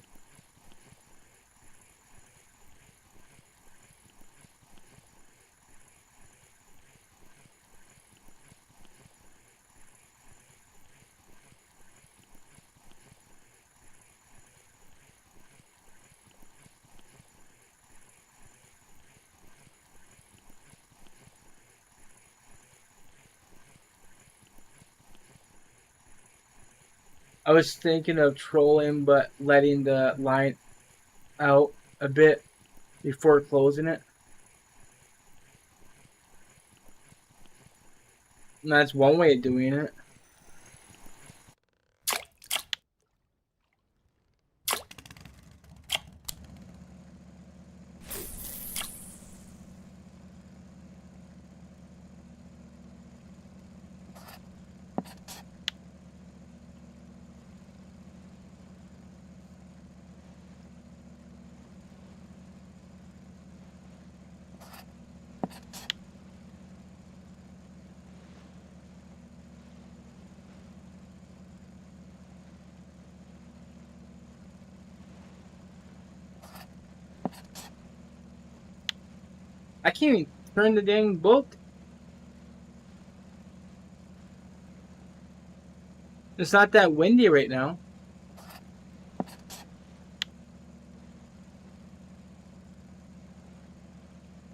I was thinking of trolling, but letting the line out a bit before closing it. And that's one way of doing it. I can't even turn the dang boat. It's not that windy right now.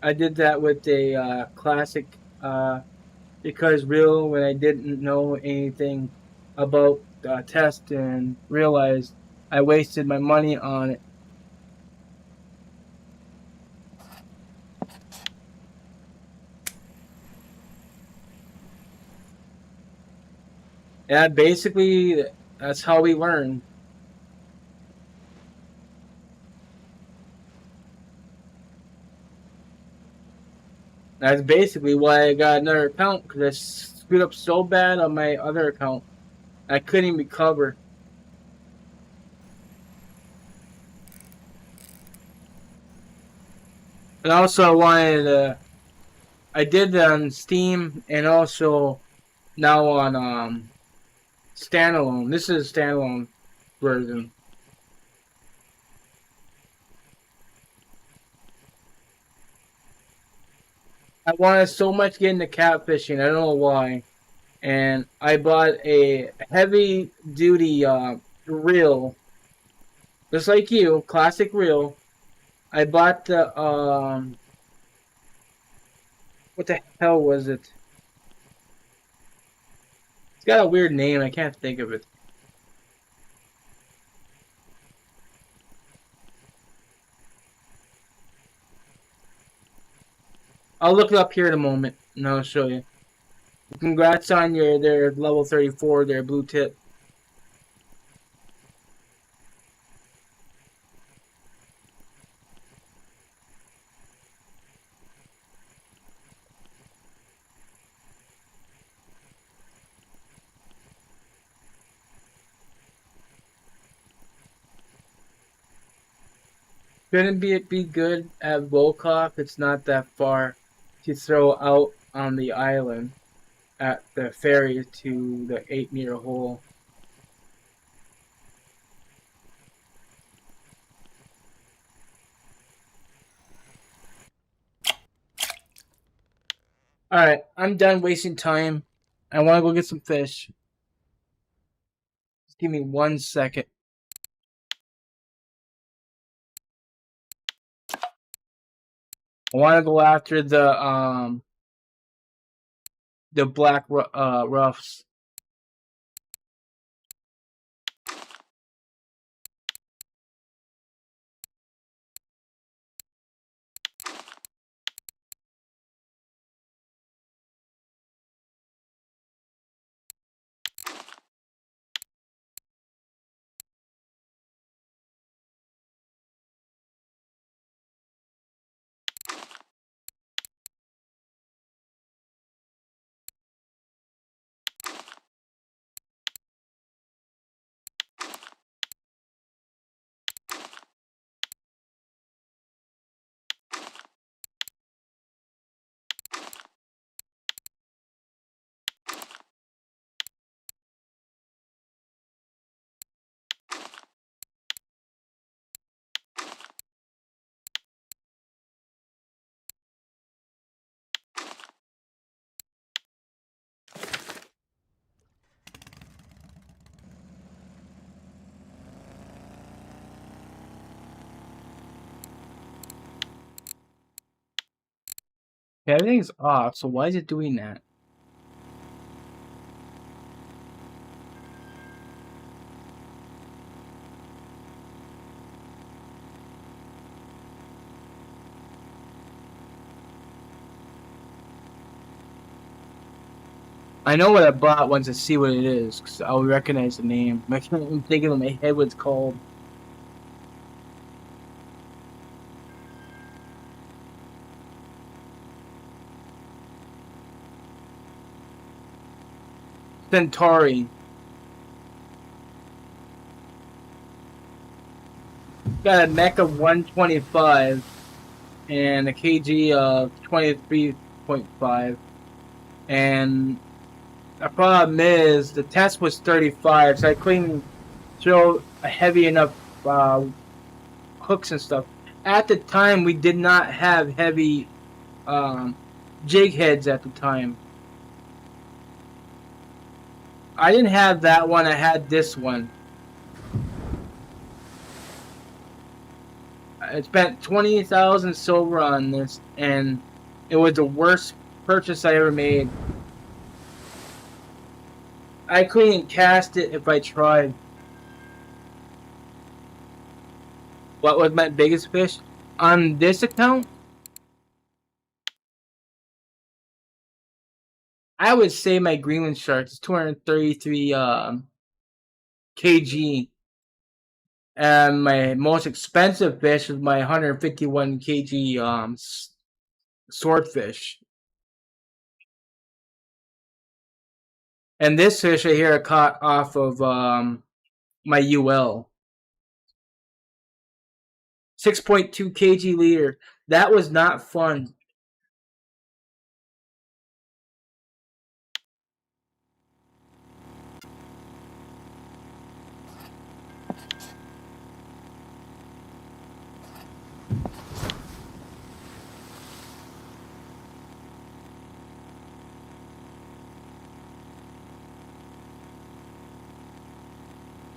I did that with a classic because reel when I didn't know anything about test and realized I wasted my money on it. Yeah, basically that's how we learn. That's basically why I got another account because I screwed up so bad on my other account. I couldn't even recover. And also, I wanted I did that on Steam and also now on standalone. This is a standalone version. I wanted so much to get into catfishing. I don't know why. And I bought a heavy duty reel, just like you, classic reel. I bought the what the hell was it? It's got a weird name. I can't think of it. I'll look it up here in a moment and I'll show you. Congrats on their level 34, their blue tip. Couldn't be good at Volkov. It's not that far to throw out on the island at the ferry to the 8-meter hole. Alright, I'm done wasting time. I want to go get some fish. Just give me 1 second. I want to go after the black roughs. Okay, everything's off, so why is it doing that? I know what I bought once I see what it is, because I'll recognize the name. I'm thinking in my head what it's called. Centauri. Got a mech of 125 and a kg of 23.5. And the problem is the test was 35, so I couldn't throw a heavy enough hooks and stuff. At the time, we did not have heavy jig heads at the time. I didn't have that one. I had this one. I spent 20,000 silver on this, and it was the worst purchase I ever made. I couldn't cast it if I tried. What was my biggest fish? On this account, I would say my Greenland shark is 233 kg. And my most expensive fish was my 151 kg swordfish. And this fish right here I caught off of my UL. 6.2 kg leader. That was not fun.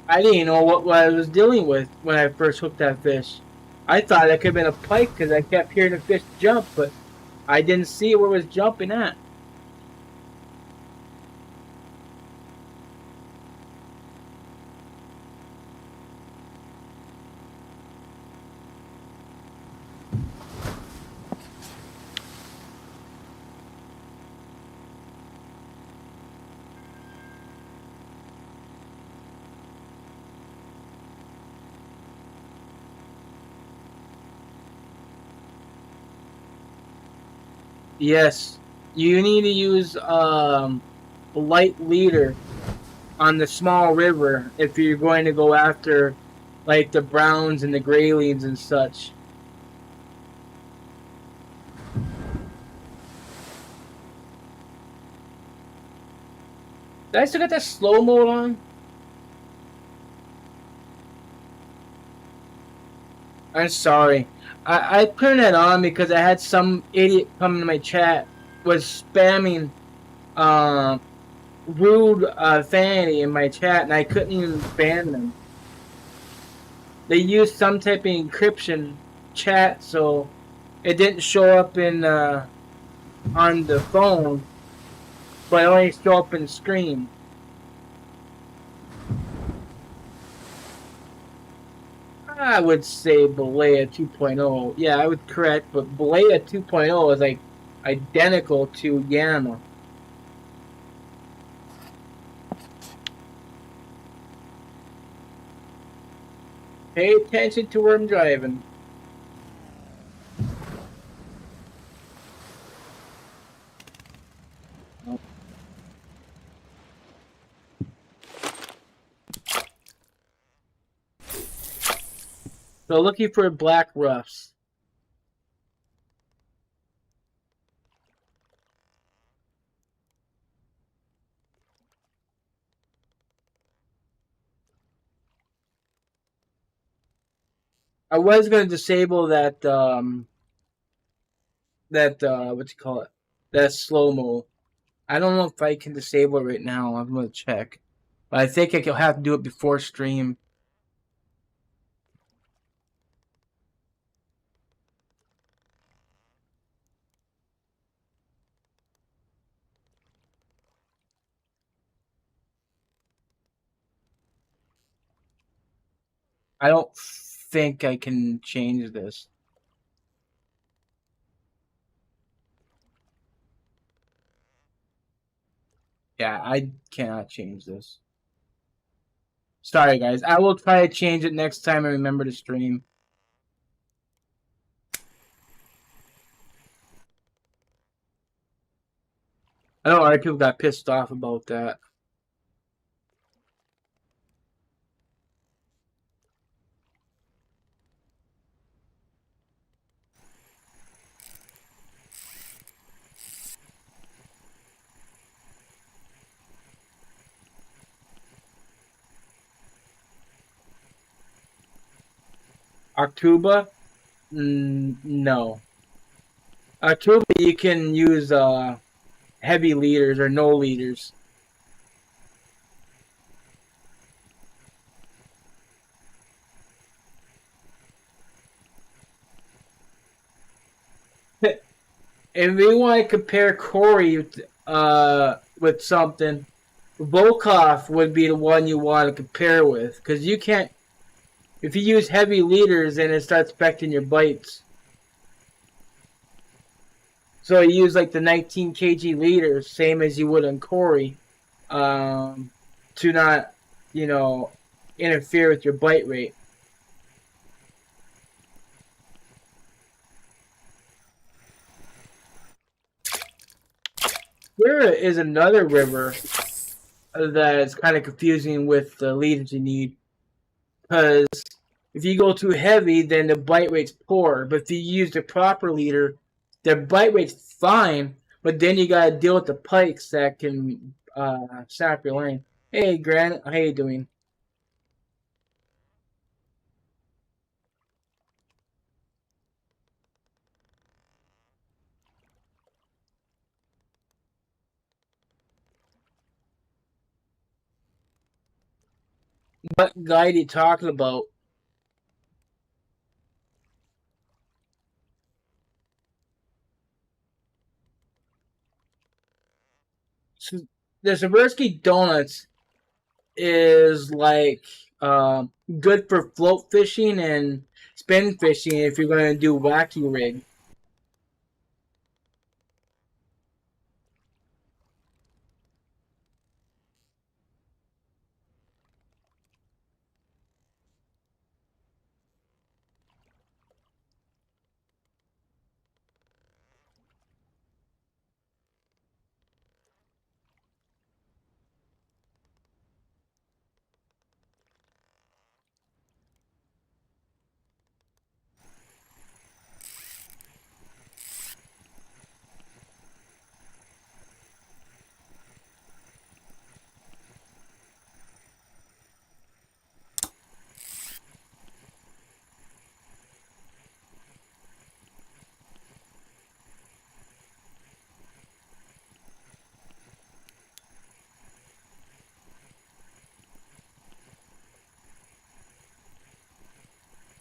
I didn't know what I was dealing with when I first hooked that fish. I thought it could have been a pike because I kept hearing the fish jump, but I didn't see where it was jumping at. Yes, you need to use a light leader on the small river if you're going to go after like the browns and the graylings and such. Did I still got that slow mode on? I'm sorry. I turned that on because I had some idiot come into my chat was spamming uh, rude vanity in my chat and I couldn't even ban them. They used some type of encryption chat so it didn't show up in on the phone, but it only show up in the screen. I would say Balea 2.0. Yeah, I would correct, but Balea 2.0 is like identical to Yama. Pay attention to where I'm driving. So looking for black roughs. I was going to disable that what you call it, that slow mo. I don't know if I can disable it right now. I'm going to check, but I think I'll have to do it before stream. I don't think I can change this. Yeah, I cannot change this. Sorry, guys. I will try to change it next time I remember to stream. I know a lot of people got pissed off about that. Octuba? No. Octuba, you can use heavy leaders or no leaders. If we want to compare Corey with something, Volkov would be the one you want to compare with, because you can't. If you use heavy leaders, then it starts affecting your bites. So you use like the 19 kg leaders, same as you would on Corey, to not, interfere with your bite rate. There is another river that is kind of confusing with the leaders you need, because if you go too heavy, then the bite rate's poor. But if you use the proper leader, the bite rate's fine. But then you gotta deal with the pikes that can sap your lane. Hey, Grant, how you doing? What guide are you talking about? So the Swiderski Donuts is like good for float fishing and spin fishing if you're going to do wacky rig.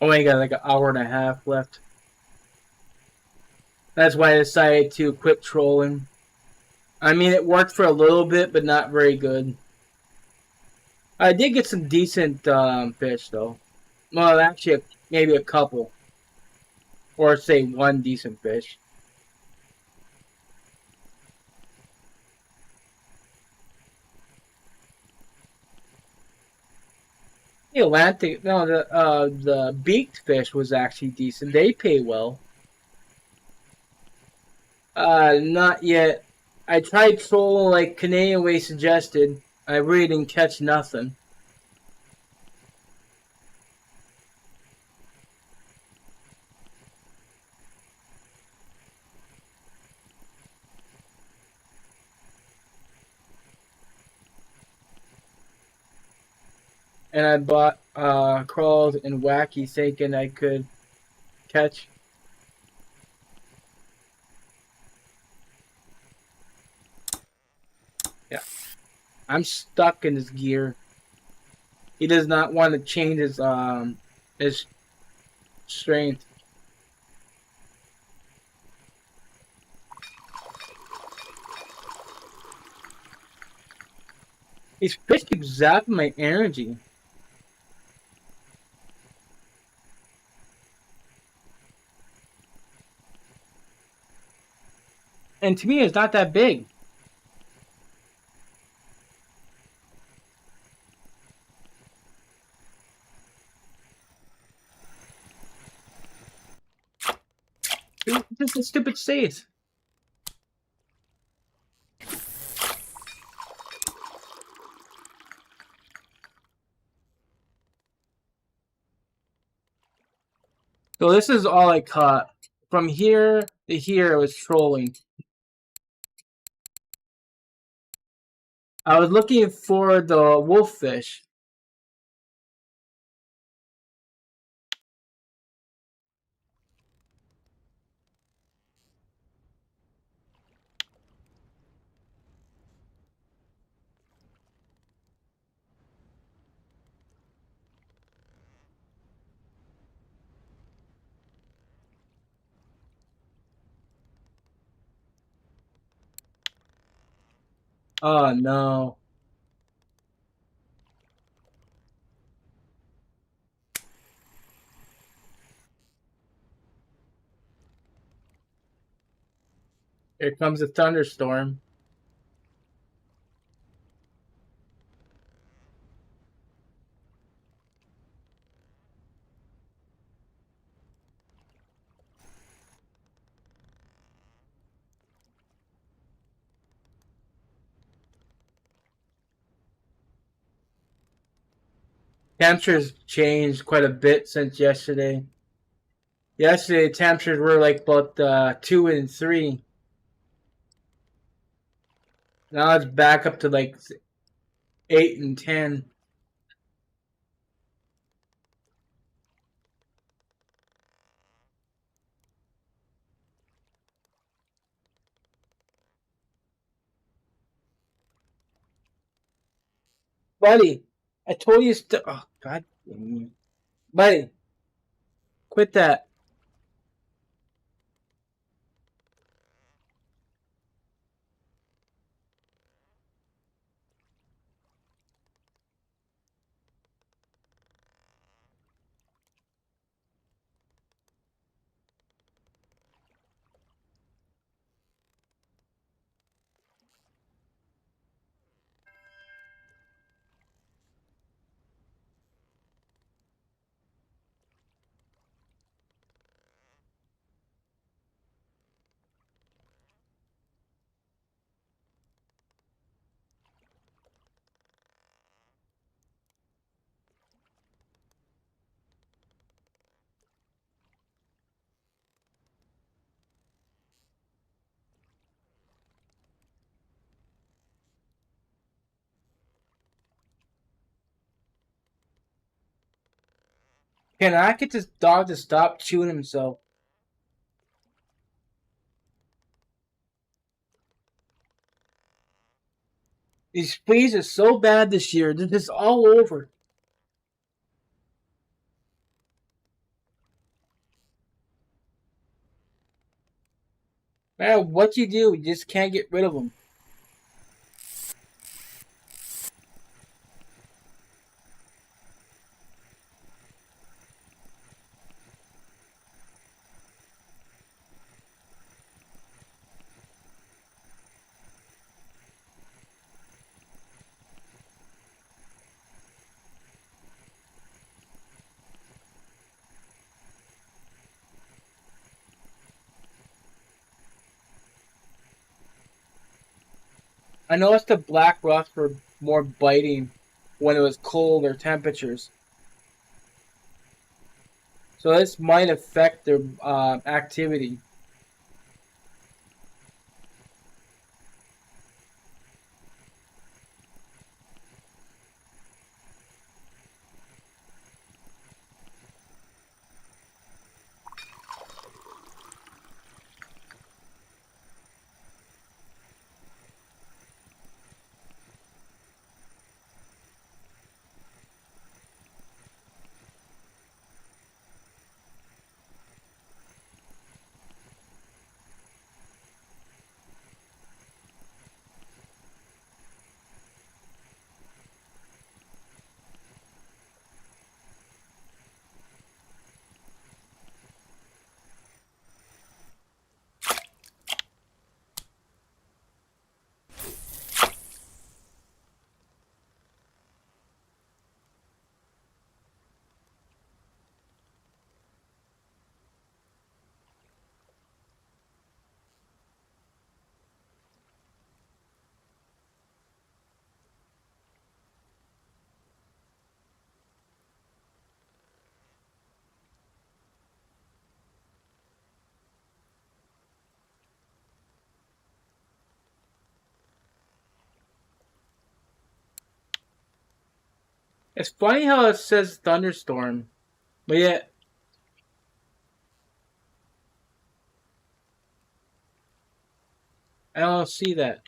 Only got like an hour and a half left. That's why I decided to quit trolling. I mean, it worked for a little bit, but not very good. I did get some decent fish, though. Well, actually, maybe a couple. Or say one decent fish. The Atlantic, no, the beaked fish was actually decent. They pay well. Not yet. I tried trolling like Canadian Way suggested. I really didn't catch nothing. And I bought crawls and wacky thinking I could catch. Yeah. I'm stuck in this gear. He does not want to change his strength. These fish keep zapping my energy. And to me, it's not that big. It's just a stupid state. So this is all I caught. From here to here, it was trolling. I was looking for the wolffish. Oh no. Here comes a thunderstorm. Temperatures changed quite a bit since yesterday. Yesterday, temperatures were like about 2 and 3. Now it's back up to like 8 and 10. Buddy, I told you oh, God. Buddy, quit that. Can I get this dog to stop chewing himself? These fleas are so bad this year. They're just all over. No matter what you do, you just can't get rid of them. I noticed the black rust were more biting when it was colder temperatures. So this might affect their activity. It's funny how it says thunderstorm, but yet I don't see that.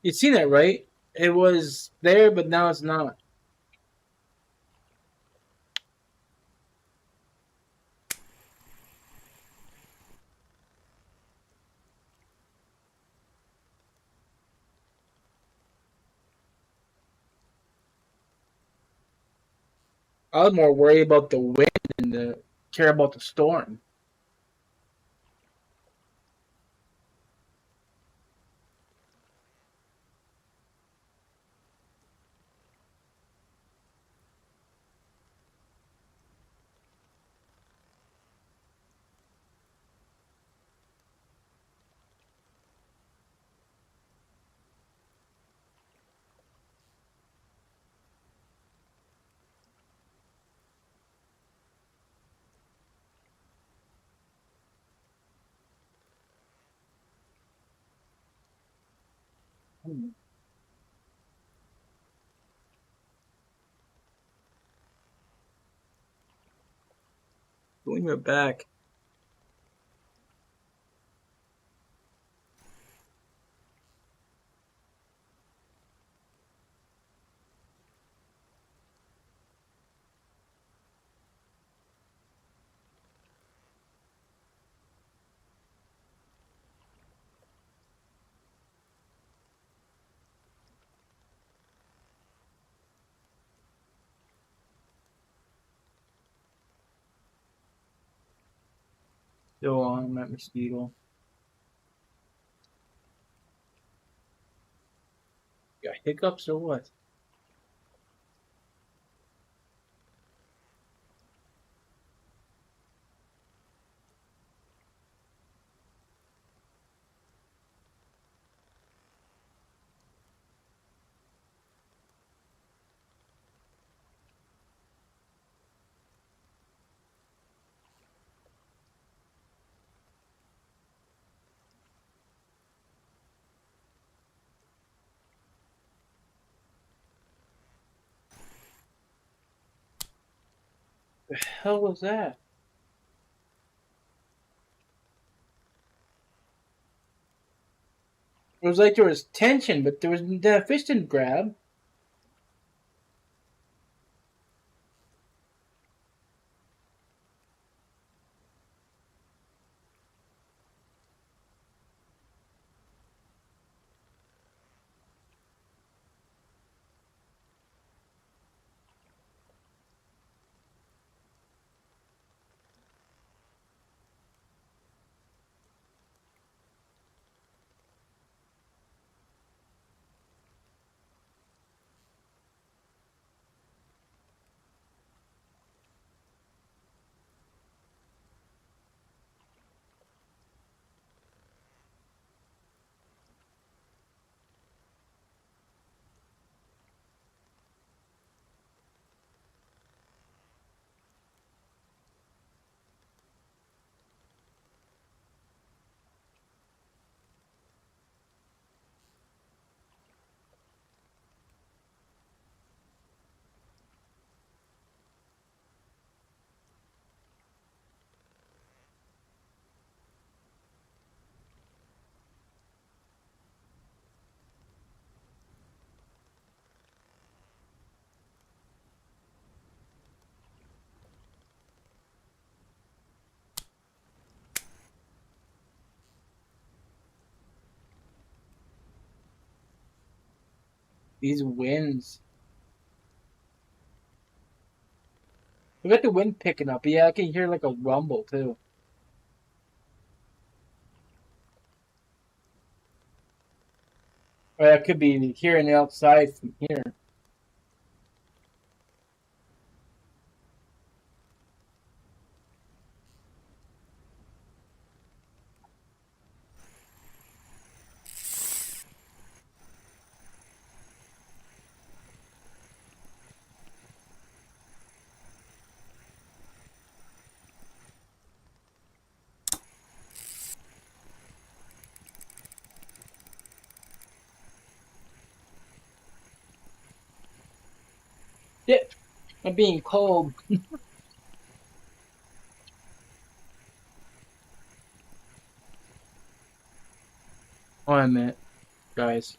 You've seen that, right? It was there, but now it's not. I was more worried about the wind and care about the storm. Doing your back. Still on that mosquito. Got hiccups or what? The hell was that? It was like there was tension, but the fish didn't grab. These winds. We got the wind picking up. Yeah, I can hear like a rumble too. Or I could be hearing the outside from here. Shit, I'm being cold. Hold on a minute, guys.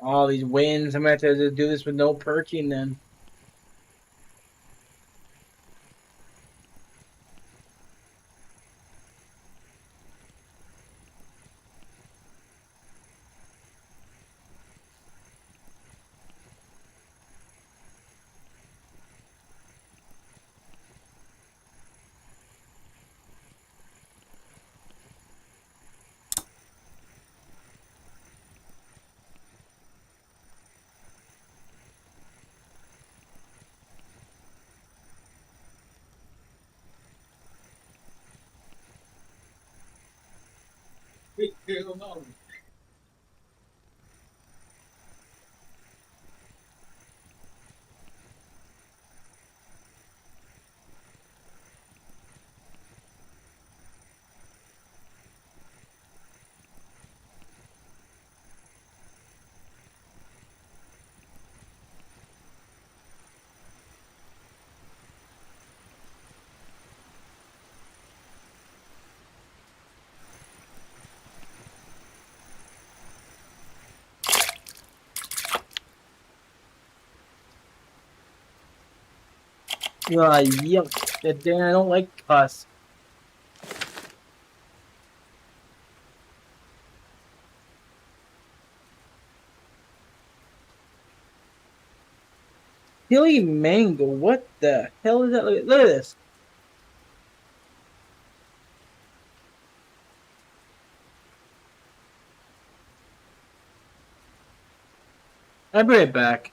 All these winds. I'm gonna have to do this with no perking then. Yuck. I don't like pus. Chili mango. What the hell is that? Look at this. I'll be right back.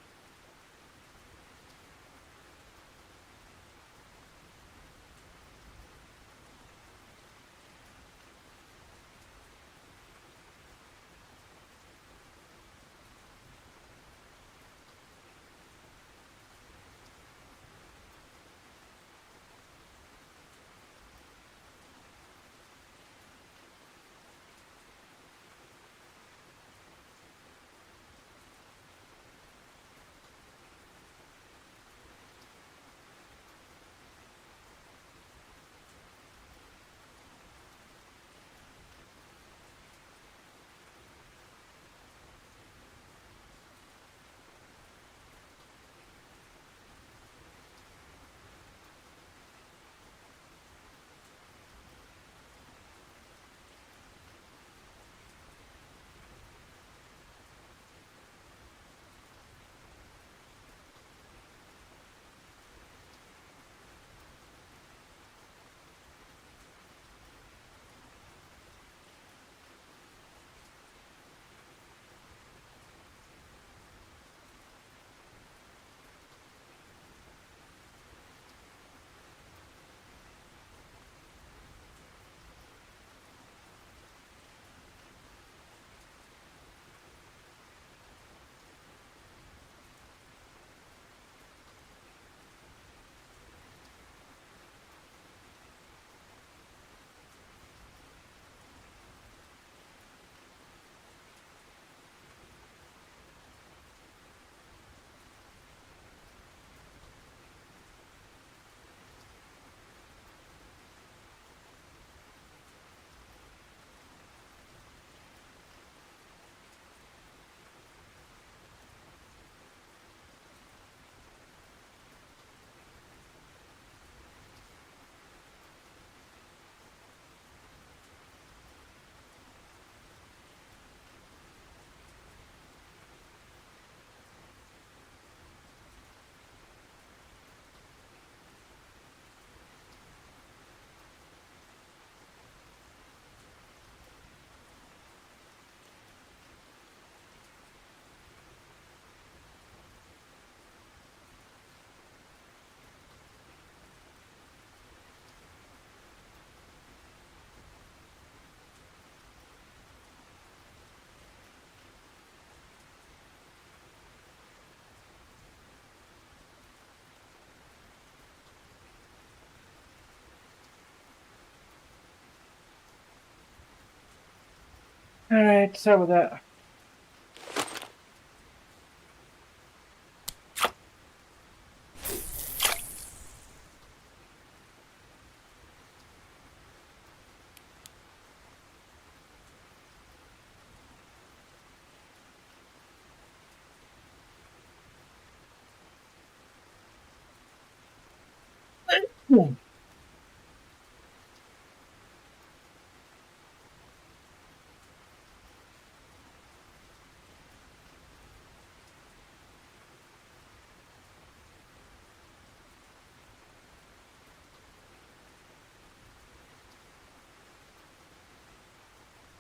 Alright, start with that.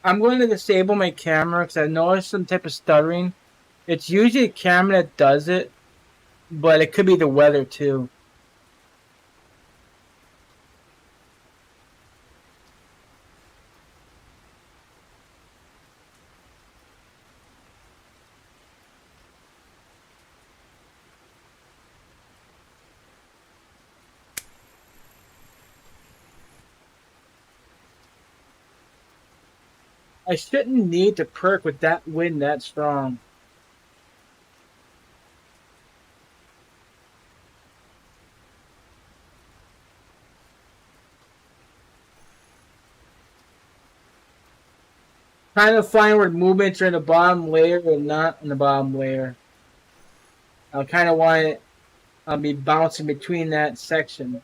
I'm going to disable my camera because I noticed some type of stuttering. It's usually the camera that does it, but it could be the weather too. I shouldn't need to perk with that wind that strong. Trying to find where movements are in the bottom layer or not in the bottom layer. I kind of want it be bouncing between that section.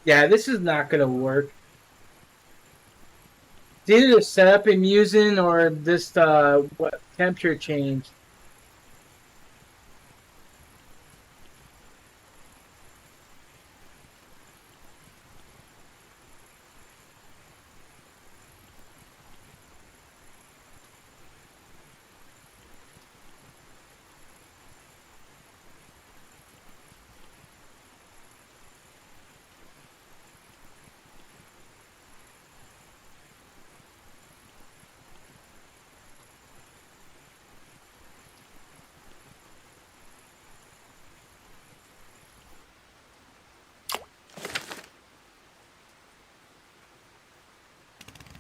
Yeah, this is not going to work. It's either the setup I'm using or this what temperature change.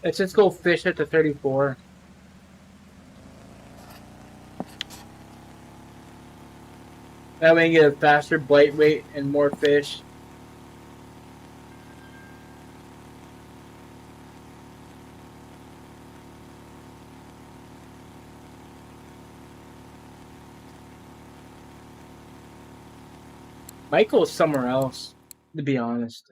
Let's just go fish at the 34. That way you get a faster bite rate and more fish. Might go somewhere else, to be honest.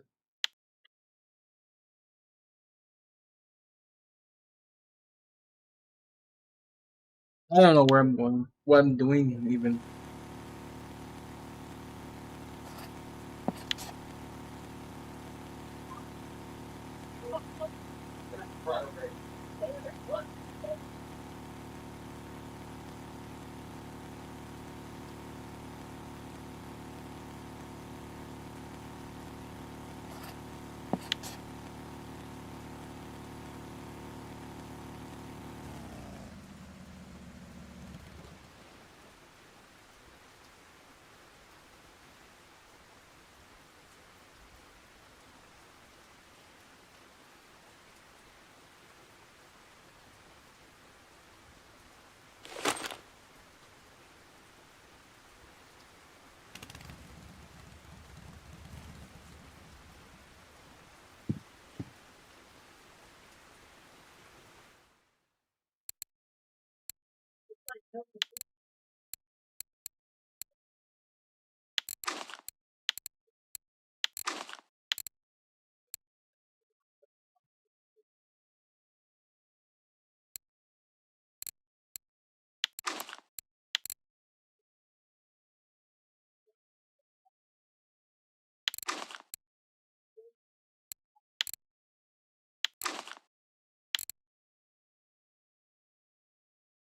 I don't know where I'm going, what I'm doing even.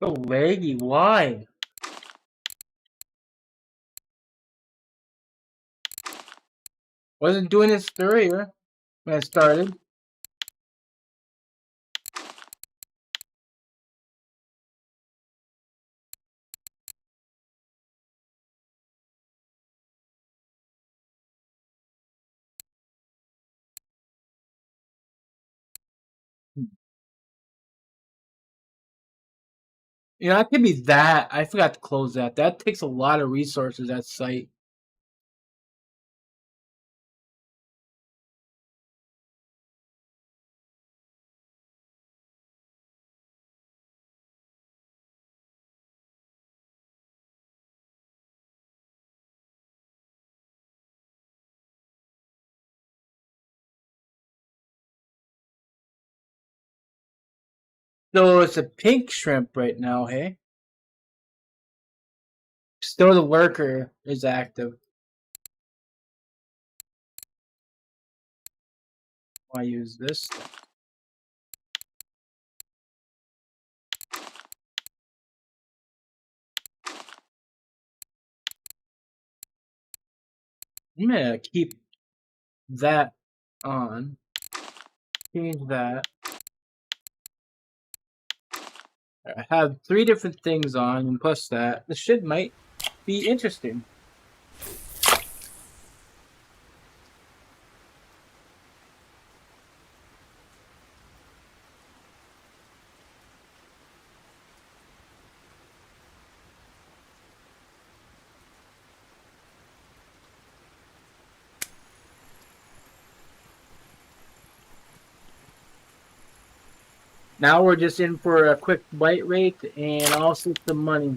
So laggy, why? Wasn't doing this earlier when I started. You know, that could be that. I forgot to close that. That takes a lot of resources, that site. So it's a pink shrimp right now, hey? Still the worker is active. I use this. I'm gonna keep that on. Change that. I have 3 different things on, and plus that. This shit might be interesting. Now we're just in for a quick bite rate and also some money.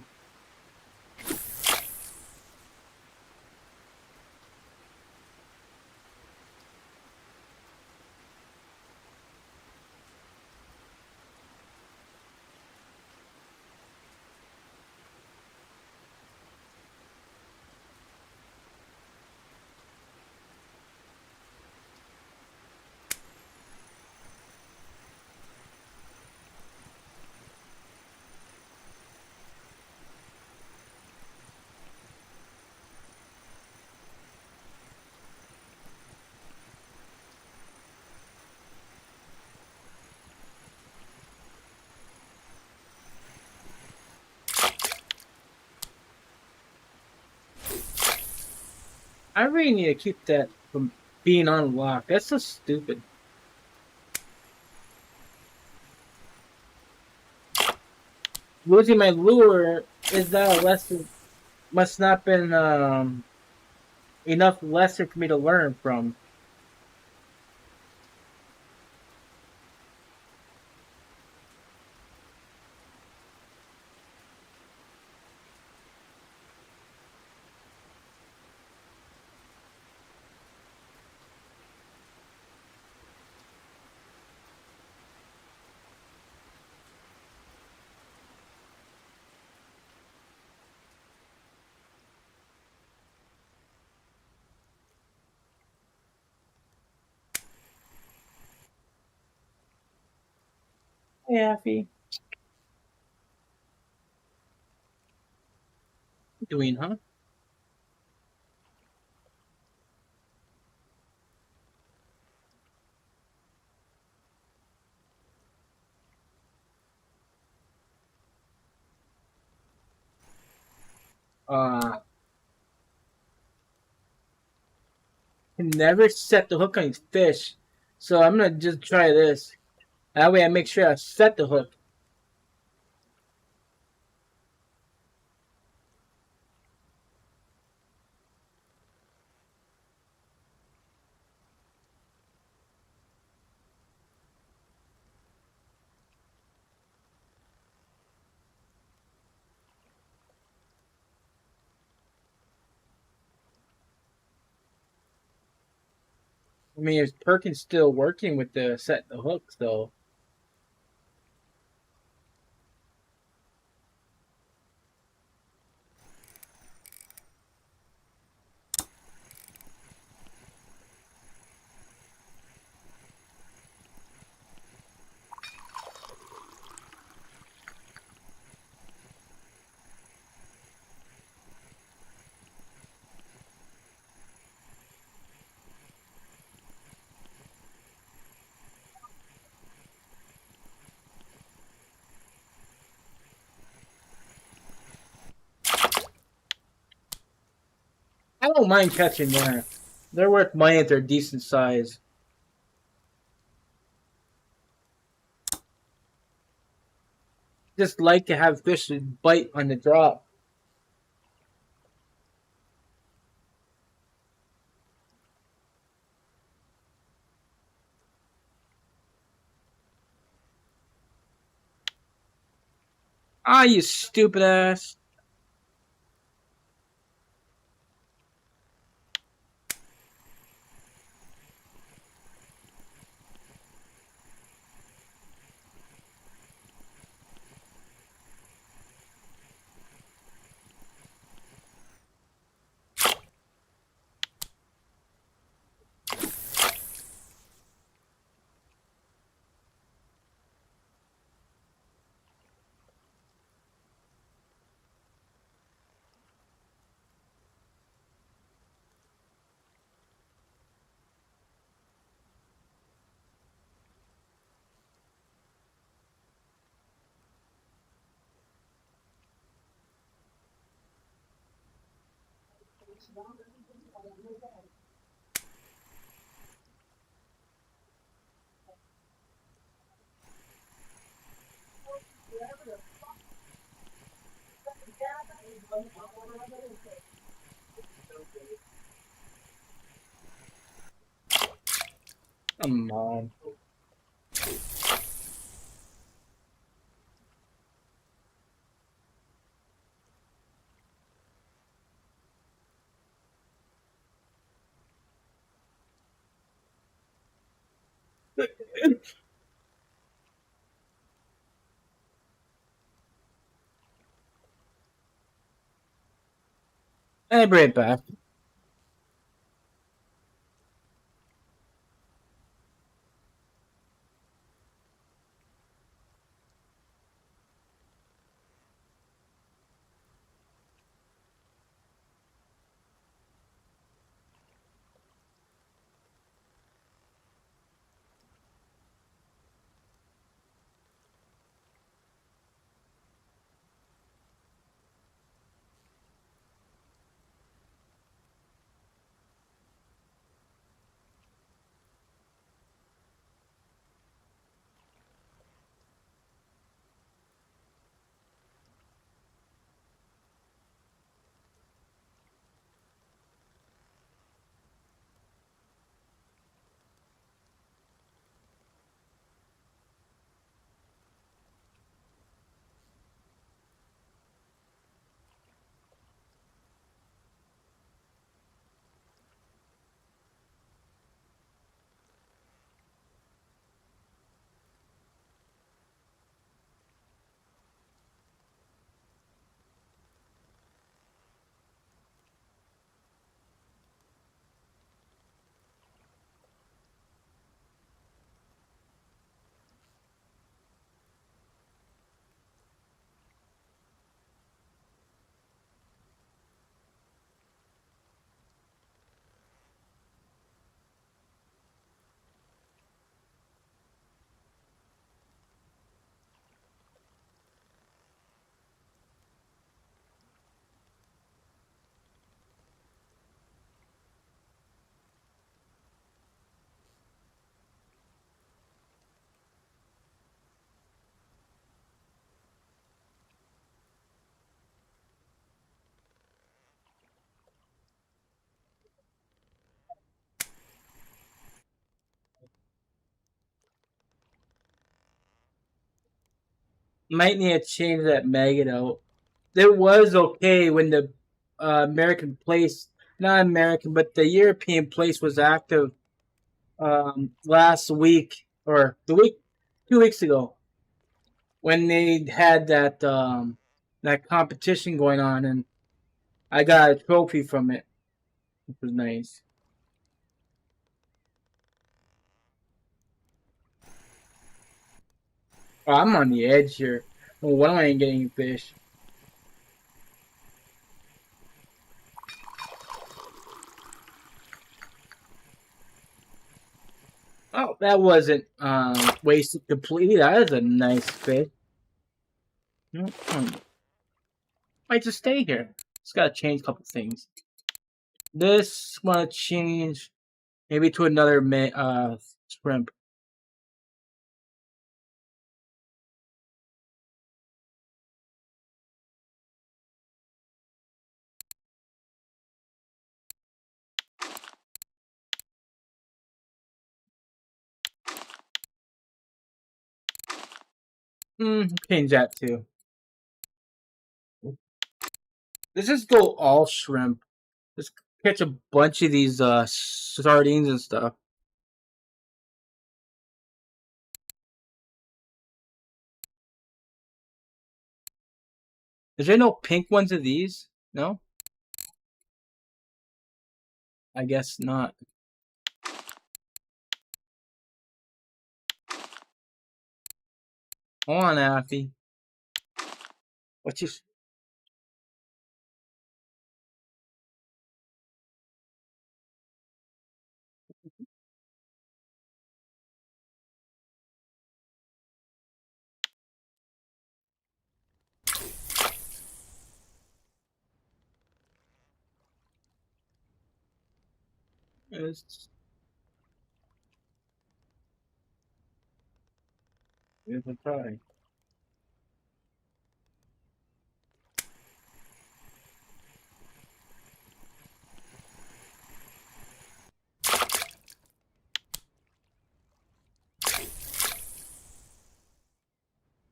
I really need to keep that from being unlocked. That's so stupid. Losing my lure is not a lesson. Must not been enough lesson for me to learn from. Yeah, Fee. Doing, huh? Can never set the hook on these fish. So I'm gonna just try this. That way I make sure I set the hook. I mean, if Perkins still working with the set the hook, so don't mind catching that. They're worth money if they're decent size. Just like to have fish bite on the drop. Ah, you stupid ass. Come on. I'll be right back. Might need to change that maggot out. It was okay when the American place, not American, but the European place was active last week or the week, 2 weeks ago when they had that competition going on, and I got a trophy from it, which was nice. Oh, I'm on the edge here. Oh, why am I ain't getting fish? Oh, that wasn't wasted completely. That is a nice fish. Might just stay here. Just gotta change a couple things. This want to change maybe to another shrimp. Change that too. Let's just go all shrimp. Let's catch a bunch of these sardines and stuff. Is there no pink ones of these? No? I guess not. Hold on, Affy. What you... It's a try.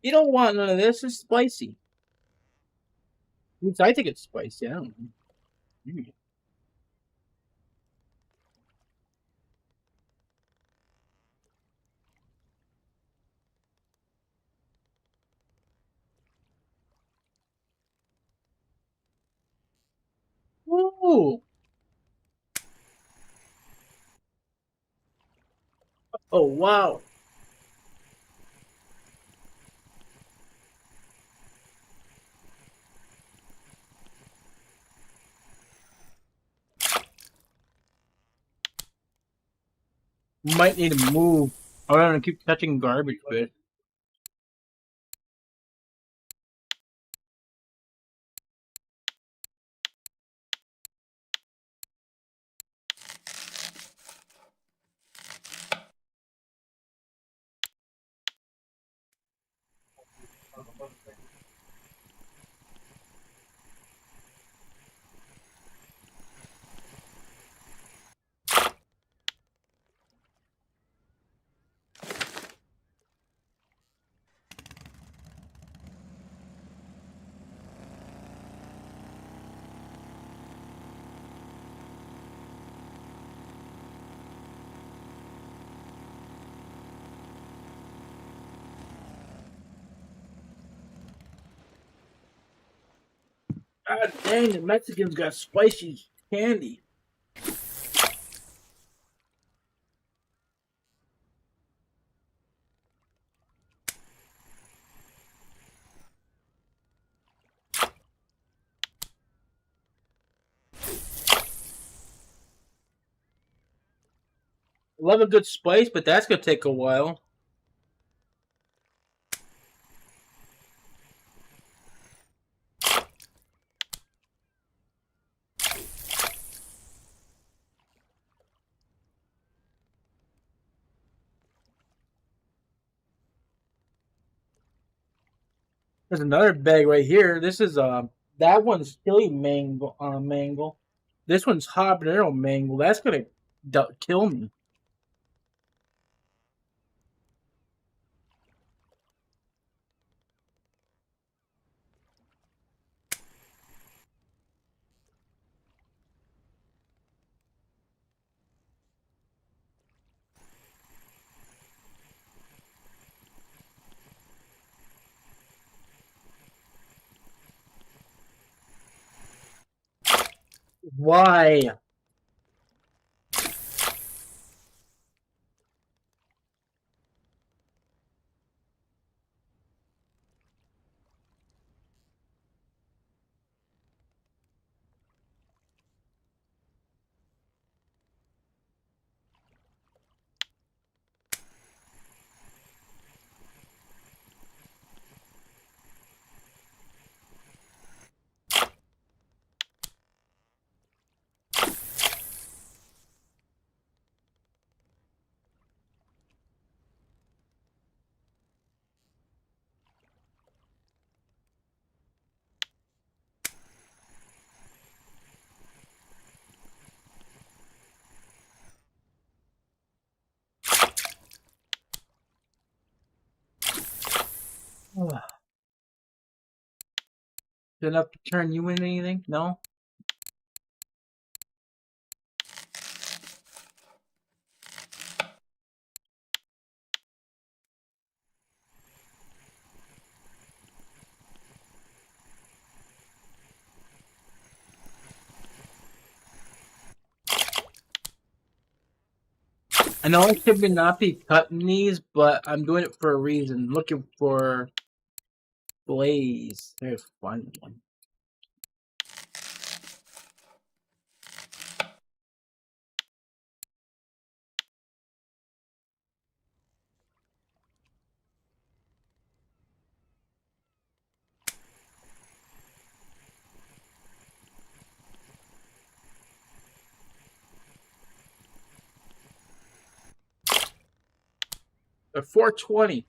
You don't want none of this. It's spicy. At least I think it's spicy. I don't know. Ooh. Oh, wow. Might need to move. I don't want to keep touching garbage fish. God dang, the Mexicans got spicy candy. 11 good spice, but that's gonna take a while. There's another bag right here. This is that one's chili mango. This one's habanero mango. That's gonna kill me. Why? enough to turn you in anything? No? I know I should not be cutting these, but I'm doing it for a reason. Looking for Blaze. There's one. They're 420.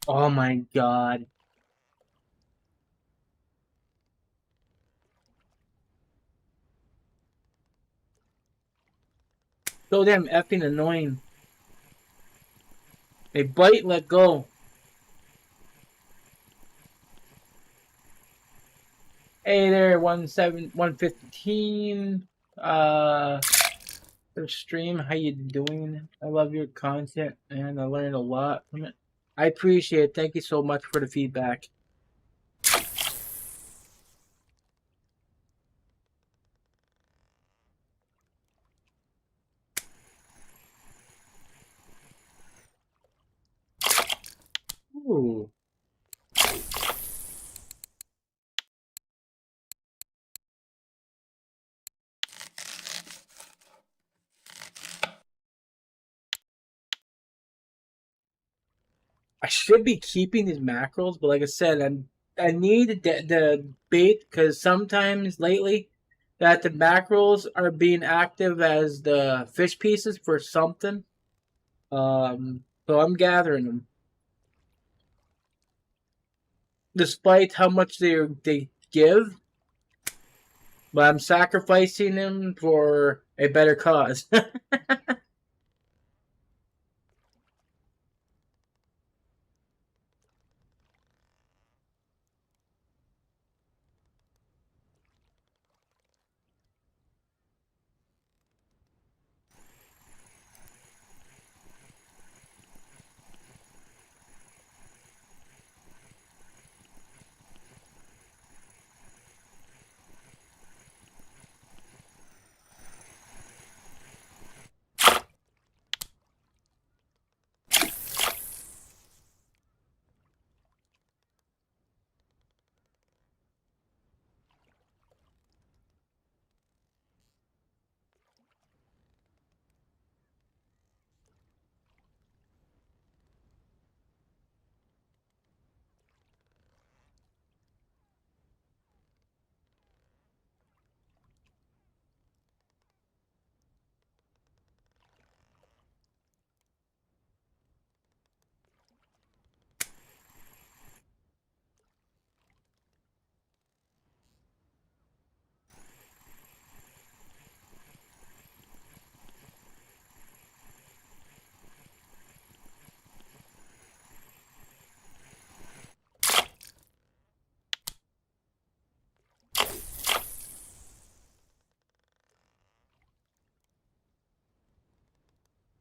Oh my god. So damn effing annoying. They bite, let go. Hey there, 115. Stream, how you doing? I love your content and I learned a lot from it. I appreciate it. Thank you so much for the feedback. Ooh. I should be keeping these mackerels, but like I said, I need the bait because sometimes lately that the mackerels are being active as the fish pieces for something. So I'm gathering them, despite how much they give, but I'm sacrificing them for a better cause.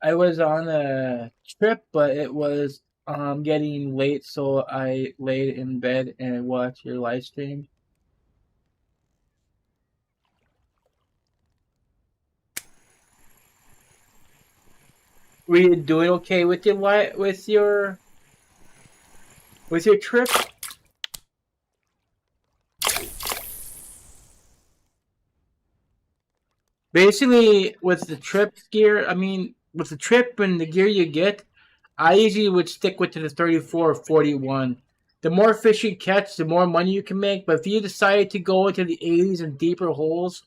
I was on a trip, but it was getting late, so I laid in bed and watched your live stream. Were you doing okay with your trip? Basically, with the trip gear, I mean, with the trip and the gear you get, I usually would stick with the 34 or 41. The more fish you catch, the more money you can make. But if you decide to go into the 80s and deeper holes,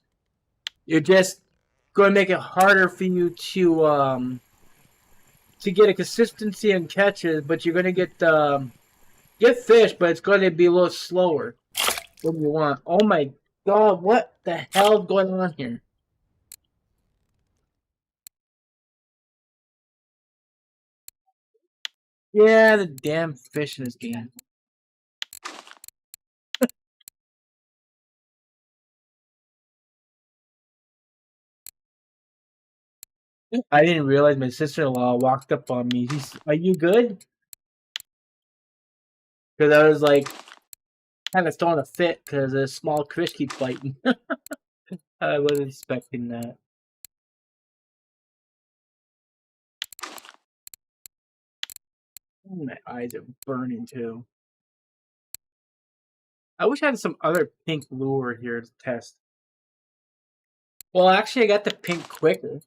you're just going to make it harder for you to get a consistency in catches. But you're going to get fish, but it's going to be a little slower than you want. Oh my god, what the hell is going on here? Yeah, the damn fish in this game. I didn't realize my sister-in-law walked up on me. Are you good? Because I was like, kind of throwing a fit because a small fish keeps biting. I wasn't expecting that. My eyes are burning too. I wish I had some other pink lure here to test. Well, actually, I got the pink quicker.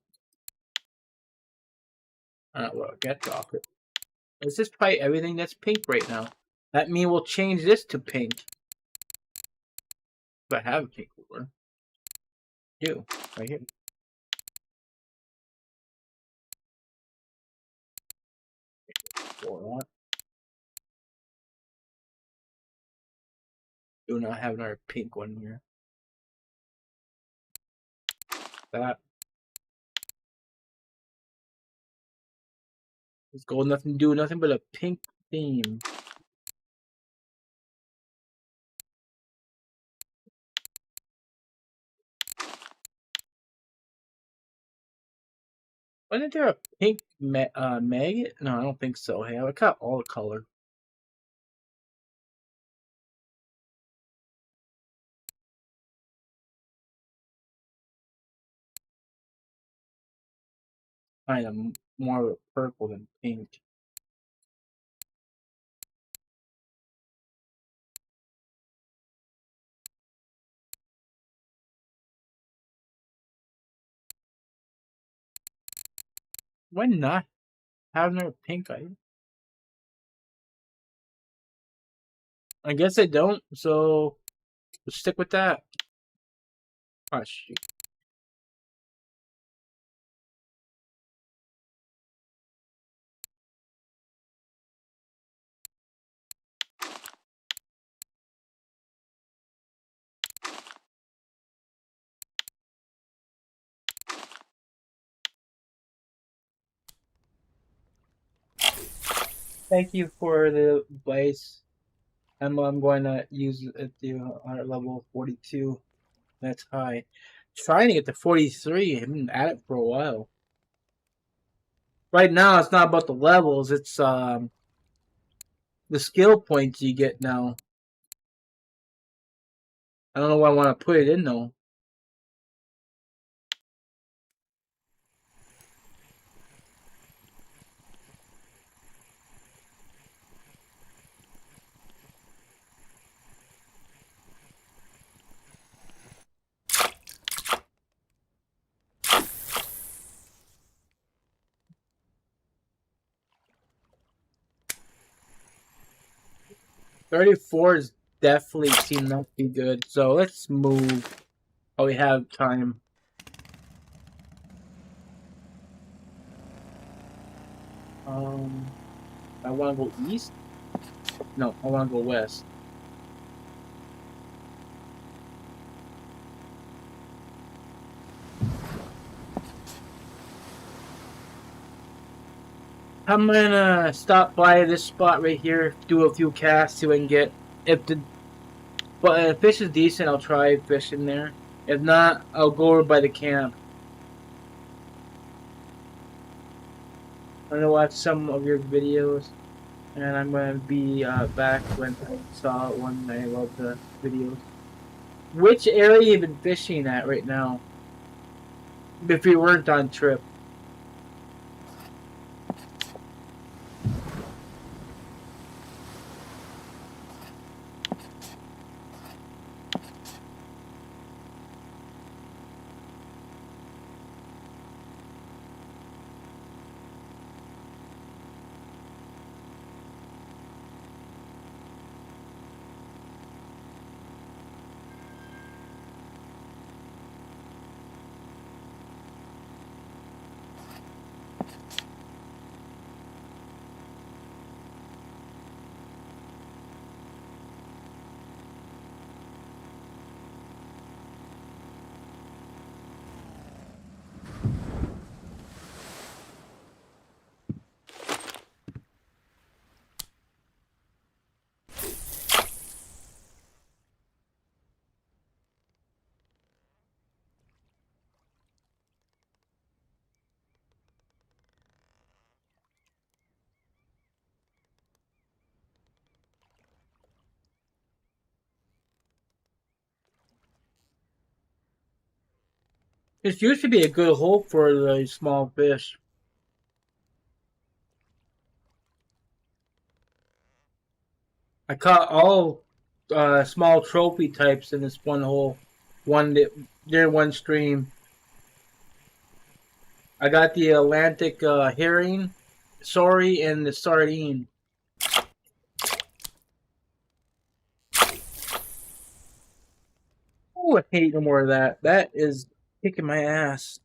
Well, get off it. Let's just try everything that's pink right now. That means we'll change this to pink. If I have a pink lure. Do. Right here. Do not have another pink one here. That. Let's go nothing do nothing but a pink theme. Wasn't there a pink maggot? No, I don't think so. Hey, I got all the color. Kind of more of purple than pink. Why not have another pink item? I guess I don't, so let's stick with that. Oh, shoot. Thank you for the advice. I'm going to use it at the level 42. That's high. Trying to get to 43. I've been at it for a while. Right now, it's not about the levels. It's the skill points you get now. I don't know why I want to put it in though. $34 is definitely seem not to be good. So let's move. Oh, we have time. I want to go east. No, I want to go west. I'm gonna stop by this spot right here, do a few casts, so I can get if the fish is decent. I'll try fishing there. If not, I'll go over by the camp. I'm gonna watch some of your videos, and I'm gonna be back when I saw one. I love the videos. Which area you been fishing at right now? If you weren't on trip. This used to be a good hole for the small fish. I caught all small trophy types in this one hole. Near one stream. I got the Atlantic herring, sorry, and the sardine. Oh, I hate no more of that. That is kicking my ass.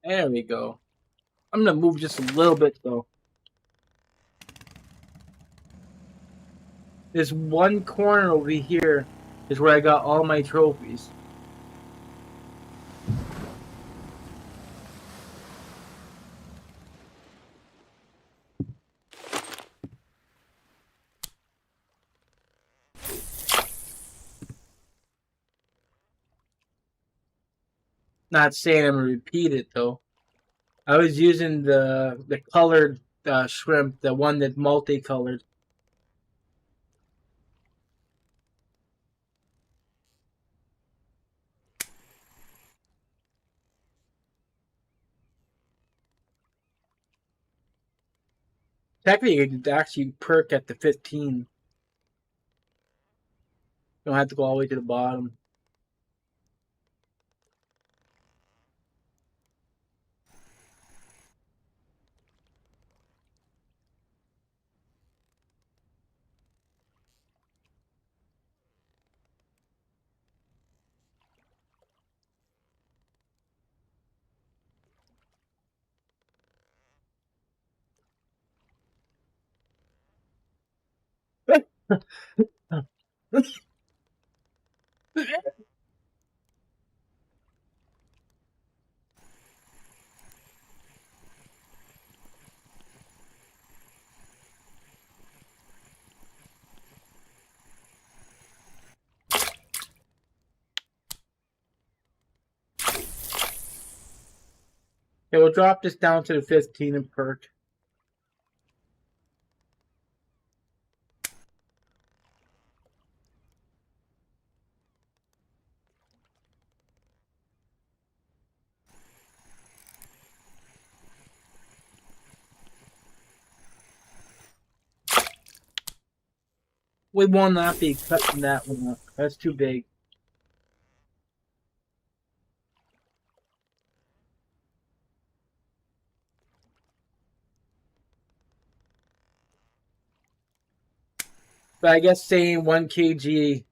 There we go. I'm gonna move just a little bit though. This one corner over here is where I got all my trophies. Not saying I'm gonna repeat it though. I was using the colored shrimp, the one that's multicolored. Technically, you could actually perk at the 15. You don't have to go all the way to the bottom. Okay, we'll drop this down to the 15 and perk. We will not be cutting that one up. That's too big. But I guess saying 1 kg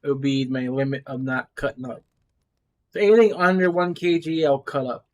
would be my limit of not cutting up. So anything under 1 kg, I'll cut up.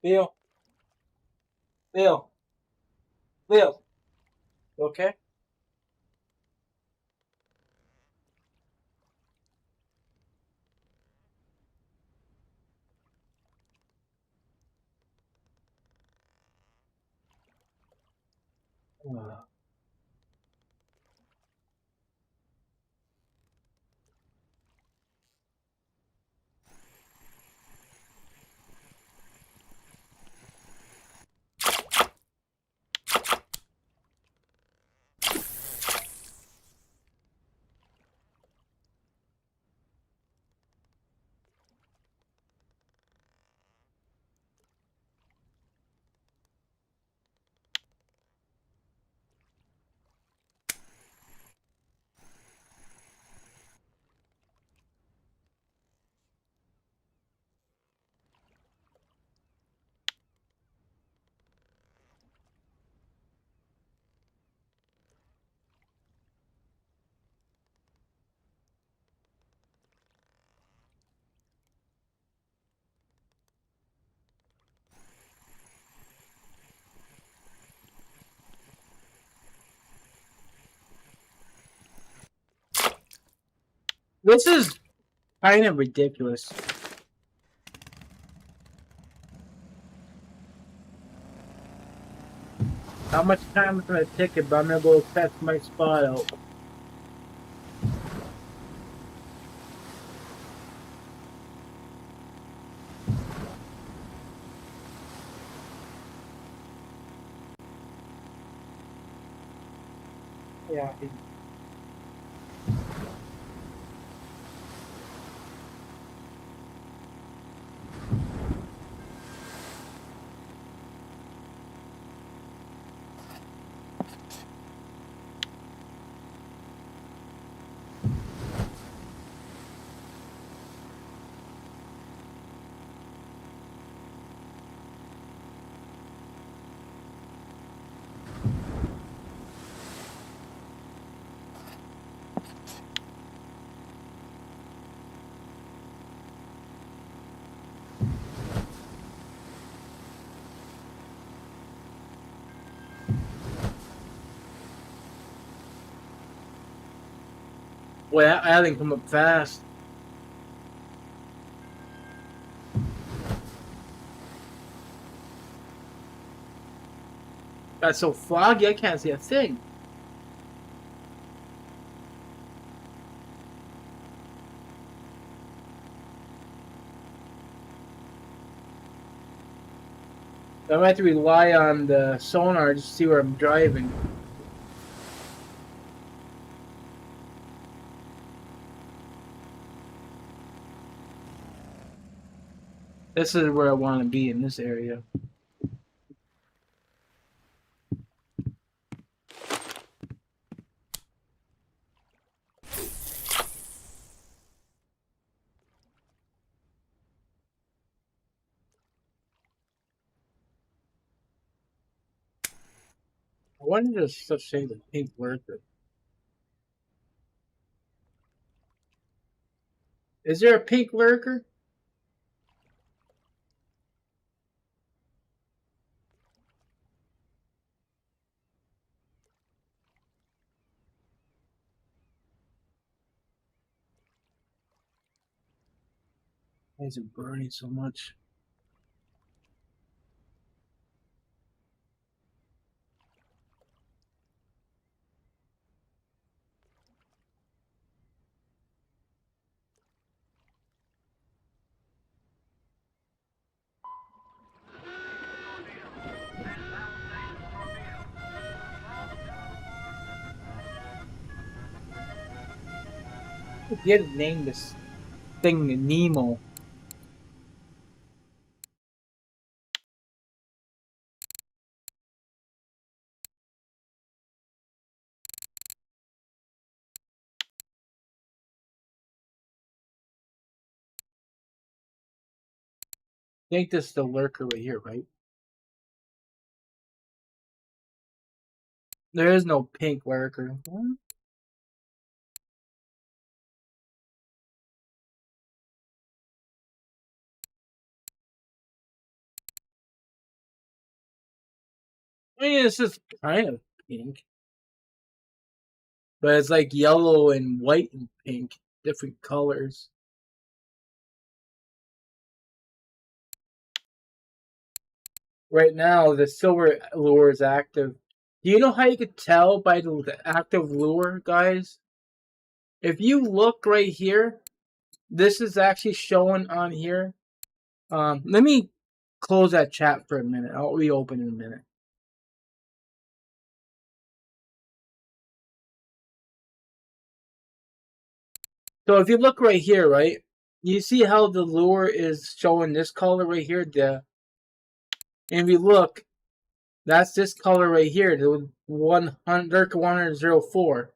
Bill, Bill, Bill. Okay. This is kind of ridiculous. How much time is gonna take it, but I'm gonna go test my spot out. Yeah. Boy, that didn't come up fast. Got so foggy, I can't see a thing. I might have to rely on the sonar just to see where I'm driving. This is where I want to be, in this area. I wonder if there's such thing as a pink lurker. Is there a pink lurker? Why is it burning so much? I did name this thing Nemo. think this is the lurker right here, right? There is no pink lurker. I mean, it's just kind of pink. But it's like yellow and white and pink. Different colors. Right now, the silver lure is active. Do you know how you could tell by the active lure, guys? If you look right here, this is actually showing on here. Let me close that chat for a minute. I'll reopen in a minute. So if you look right here, right, you see how the lure is showing this color right here. And if you look, that's this color right here, the 100 104.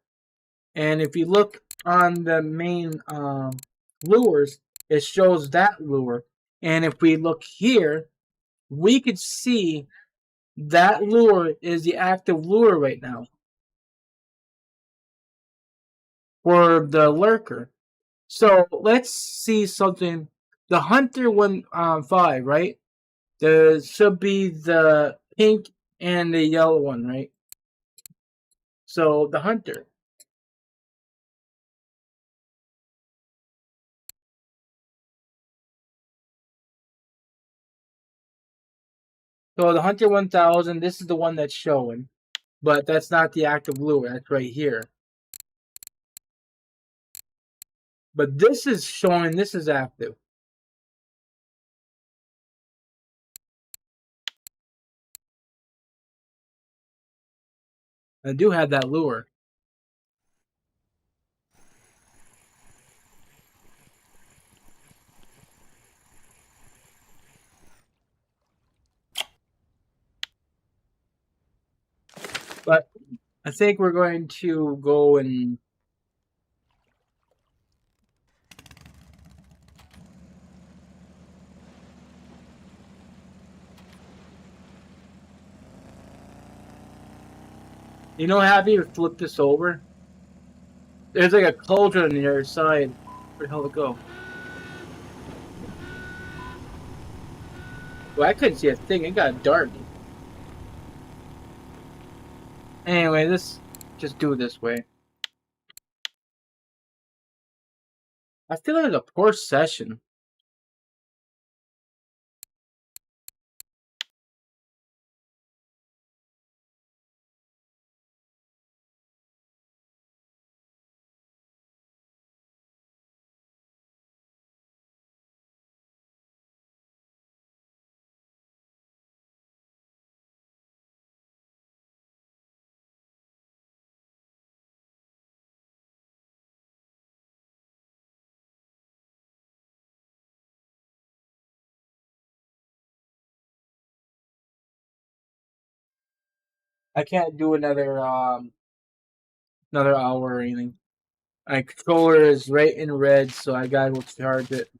And if you look on the main lures, it shows that lure. And if we look here, we could see that lure is the active lure right now for the lurker. So let's see something. The Hunter 1.5, right? There should be the pink and the yellow one, right? So the Hunter. So the Hunter 1000, this is the one that's showing. But that's not the active lure. That's right here. But this is showing this is active. I do have that lure. But I think we're going to go and you know, happy to flip this over. There's like a cauldron on the other side. Where the hell did it go? Well, I couldn't see a thing. It got dark. Anyway, let's just do it this way. I feel like it's a poor session. I can't do another hour or anything. My controller is right in red, so I gotta go charge it.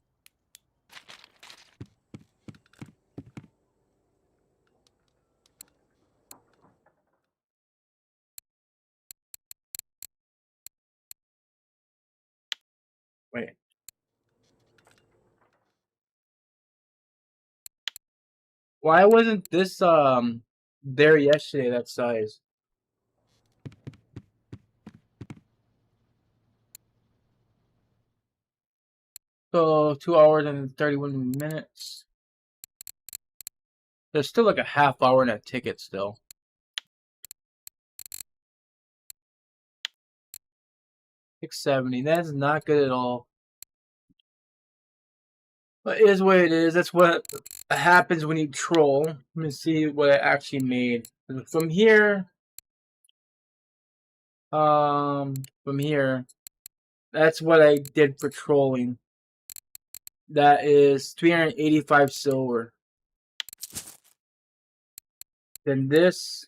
Wait. Why wasn't this there yesterday that size? So 2 hours and 31 minutes. There's still like a half hour in that ticket still. $670. That's not good at all. But it is what it is. That's what happens when you troll. Let me see what I actually made. From here, that's what I did for trolling. That is 385 silver. Then this,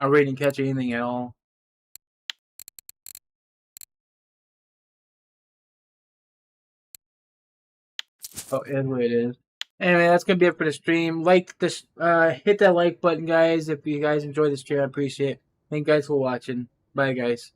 I really didn't catch anything at all. Oh, is what it is. Anyway, that's gonna be it for the stream. Like this, hit that like button, guys. If you guys enjoy the stream, I appreciate it. Thank you guys for watching. Bye, guys.